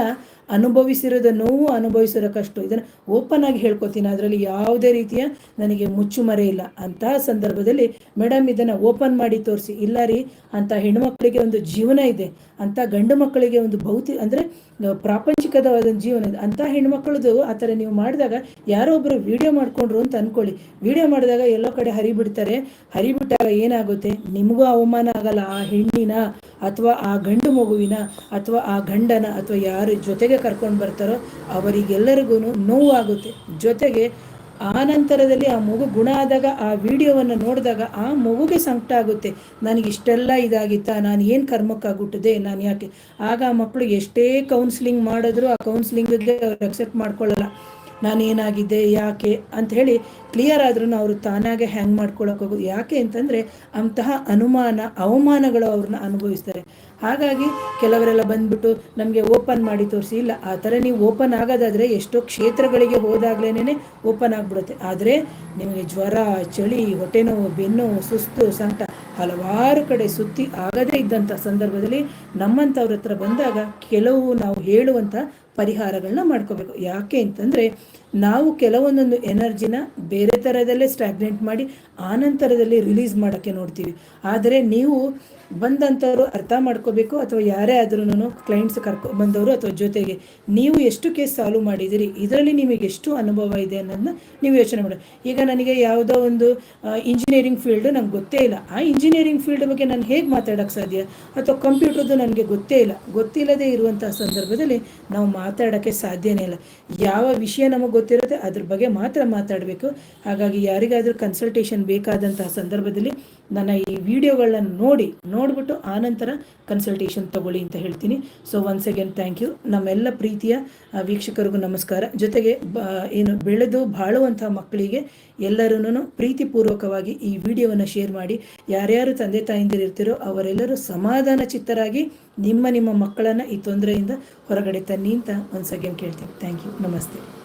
ಅನುಭವಿಸಿರೋದ ನೋವು, ಅನುಭವಿಸಿರೋ ಕಷ್ಟ, ಇದನ್ನು ಓಪನ್ ಆಗಿ ಹೇಳ್ಕೊತೀನಿ. ಅದರಲ್ಲಿ ಯಾವುದೇ ರೀತಿಯ ನನಗೆ ಮುಚ್ಚುಮರೆ ಇಲ್ಲ. ಅಂತಹ ಸಂದರ್ಭದಲ್ಲಿ ಮೇಡಮ್ ಇದನ್ನು ಓಪನ್ ಮಾಡಿ ತೋರಿಸಿ. ಇಲ್ಲ ರೀ, ಅಂಥ ಹೆಣ್ಣುಮಕ್ಕಳಿಗೆ ಒಂದು ಜೀವನ ಇದೆ, ಅಂಥ ಗಂಡು ಮಕ್ಕಳಿಗೆ ಒಂದು ಅಂದರೆ ಪ್ರಾಪಂಚಿಕವಾದ ಜೀವನ ಇದೆ. ಅಂಥ ಹೆಣ್ಮಕ್ಳದು ಆ ಥರ ನೀವು ಮಾಡಿದಾಗ ಯಾರೋ ಒಬ್ಬರು ವಿಡಿಯೋ ಮಾಡಿಕೊಂಡ್ರು ಅಂತ ಅಂದ್ಕೊಳ್ಳಿ. ವಿಡಿಯೋ ಮಾಡಿದಾಗ ಎಲ್ಲೋ ಕಡೆ ಹರಿಬಿಟ್ಟಾಗ ಏನಾಗುತ್ತೆ, ನಿಮಗೂ ಅವಮಾನ ಆಗಲ್ಲ. ಆ ಹೆಣ್ಣಿನ ಅಥವಾ ಆ ಗಂಡು ಮಗುವಿನ ಅಥವಾ ಆ ಗಂಡನ ಅಥವಾ ಯಾರು ಜೊತೆಗೆ ಕರ್ಕೊಂಡು ಬರ್ತಾರೋ ಅವರಿಗೆಲ್ಲರಿಗೂ ನೋವಾಗುತ್ತೆ. ಜೊತೆಗೆ ಆ ನಂತರದಲ್ಲಿ ಆ ಮಗು ಗುಣ ಆದಾಗ ಆ ವಿಡಿಯೋವನ್ನು ನೋಡಿದಾಗ ಆ ಮಗುಗೆ ಸಂಕಟ ಆಗುತ್ತೆ. ನನಗೆ ಇಷ್ಟೆಲ್ಲ ಇದಾಗಿತ್ತಾ, ನಾನು ಏನು ಕರ್ಮಕ್ಕಾಗ್ಬಿಟ್ಟಿದೆ, ನಾನು ಯಾಕೆ. ಆಗ ಆ ಮಕ್ಕಳು ಎಷ್ಟೇ ಕೌನ್ಸಿಲಿಂಗ್ ಮಾಡಿದ್ರು ಆ ಕೌನ್ಸಿಲಿಂಗ್ಗೆ ಅವ್ರು ಅಕ್ಸೆಪ್ಟ್ ಮಾಡ್ಕೊಳ್ಳಲ್ಲ. ನಾನೇನಾಗಿದ್ದೆ, ಯಾಕೆ ಅಂತ ಹೇಳಿ ಕ್ಲಿಯರ್ ಆದ್ರೂ ಅವರು ತಾನಾಗೆ ಹ್ಯಾಂಗ್ ಮಾಡ್ಕೊಳ್ಳೋಕ್ಕೋಗೋದು. ಯಾಕೆ ಅಂತಂದರೆ ಅಂತಹ ಅವಮಾನಗಳು ಅವ್ರನ್ನ ಅನುಭವಿಸ್ತಾರೆ. ಹಾಗಾಗಿ ಕೆಲವರೆಲ್ಲ ಬಂದ್ಬಿಟ್ಟು ನಮಗೆ ಓಪನ್ ಮಾಡಿ ತೋರಿಸಿ. ಇಲ್ಲ, ಆ ಥರ ನೀವು ಓಪನ್ ಆಗೋದಾದರೆ ಎಷ್ಟೋ ಕ್ಷೇತ್ರಗಳಿಗೆ ಹೋದಾಗ್ಲೇ ಓಪನ್ ಆಗಿಬಿಡುತ್ತೆ. ಆದರೆ ನಿಮಗೆ ಜ್ವರ, ಚಳಿ, ಹೊಟ್ಟೆ ನೋವು, ಬೆನ್ನೋವು, ಸುಸ್ತು, ಸಂಕಟ ಹಲವಾರು ಕಡೆ ಸುತ್ತಿ ಆಗದೇ ಇದ್ದಂಥ ಸಂದರ್ಭದಲ್ಲಿ ನಮ್ಮಂಥವ್ರ ಹತ್ರ ಬಂದಾಗ ಕೆಲವು ನಾವು ಹೇಳುವಂಥ ಪರಿಹಾರಗಳನ್ನ ಮಾಡ್ಕೋಬೇಕು. ಯಾಕೆ ಅಂತಂದರೆ ನಾವು ಕೆಲವೊಂದೊಂದು ಎನರ್ಜಿನ ಬೇರೆ ಥರದಲ್ಲೇ ಸ್ಟ್ಯಾಗ್ನೆಂಟ್ ಮಾಡಿ ಆನಂತರದಲ್ಲಿ ರಿಲೀಸ್ ಮಾಡೋಕ್ಕೆ ನೋಡ್ತೀವಿ. ಆದರೆ ನೀವು ಬಂದಂಥವ್ರು ಅರ್ಥ ಮಾಡ್ಕೋಬೇಕು, ಅಥವಾ ಯಾರೇ ಆದ್ರೂ ಕ್ಲೈಂಟ್ಸ್ ಬಂದವರು ಅಥವಾ ಜೊತೆಗೆ ನೀವು ಎಷ್ಟು ಕೇಸ್ ಸಾಲ್ವ್ ಮಾಡಿದ್ದೀರಿ, ಇದರಲ್ಲಿ ನಿಮಗೆ ಎಷ್ಟು ಅನುಭವ ಇದೆ ಅನ್ನೋದನ್ನ ನೀವು ಯೋಚನೆ ಮಾಡಿ. ಈಗ ನನಗೆ ಯಾವುದೋ ಒಂದು ಇಂಜಿನಿಯರಿಂಗ್ ಫೀಲ್ಡು ನಂಗೆ ಗೊತ್ತೇ ಇಲ್ಲ, ಆ ಇಂಜಿನಿಯರಿಂಗ್ ಫೀಲ್ಡ್ ಬಗ್ಗೆ ನಾನು ಹೇಗೆ ಮಾತಾಡೋಕ್ಕೆ ಸಾಧ್ಯ? ಅಥವಾ ಕಂಪ್ಯೂಟರ್ದು ನನಗೆ ಗೊತ್ತಿಲ್ಲದೆ ಇರುವಂಥ ಸಂದರ್ಭದಲ್ಲಿ ನಾವು ಮಾತಾಡೋಕ್ಕೆ ಸಾಧ್ಯನೇ ಇಲ್ಲ. ಯಾವ ವಿಷಯ ನಮಗೆ ಗೊತ್ತಿರುತ್ತೆ ಅದ್ರ ಬಗ್ಗೆ ಮಾತ್ರ ಮಾತಾಡಬೇಕು. ಹಾಗಾಗಿ ಯಾರಿಗಾದರೂ ಕನ್ಸಲ್ಟೇಷನ್ ಬೇಕಾದಂತಹ ಸಂದರ್ಭದಲ್ಲಿ ನನ್ನ ಈ ವಿಡಿಯೋಗಳನ್ನ ನೋಡಿಬಿಟ್ಟು ಆನಂತರ ಕನ್ಸಲ್ಟೇಷನ್ ತಗೊಳ್ಳಿ ಅಂತ ಹೇಳ್ತೀನಿ. So once again thank you. ನಮ್ಮೆಲ್ಲ ಪ್ರೀತಿಯ ವೀಕ್ಷಕರಿಗೂ ನಮಸ್ಕಾರ. ಜೊತೆಗೆ ಬೆಳೆದು ಬಾಳುವಂಥ ಮಕ್ಕಳಿಗೆ ಎಲ್ಲರೂ ಪ್ರೀತಿಪೂರ್ವಕವಾಗಿ ಈ ವಿಡಿಯೋವನ್ನು ಶೇರ್ ಮಾಡಿ. ಯಾರ್ಯಾರು ತಂದೆ ತಾಯಿಂದಿರಿರ್ತೀರೋ ಅವರೆಲ್ಲರೂ ಸಮಾಧಾನ ಚಿತ್ತರಾಗಿ ನಿಮ್ಮ ಮಕ್ಕಳನ್ನು ಈ ತೊಂದರೆಯಿಂದ ಹೊರಗಡೆ ತನ್ನಿ ಅಂತ ಒನ್ಸ್ ಅಗೇನ್ ಕೇಳ್ತೀನಿ. Thank you. ನಮಸ್ತೆ.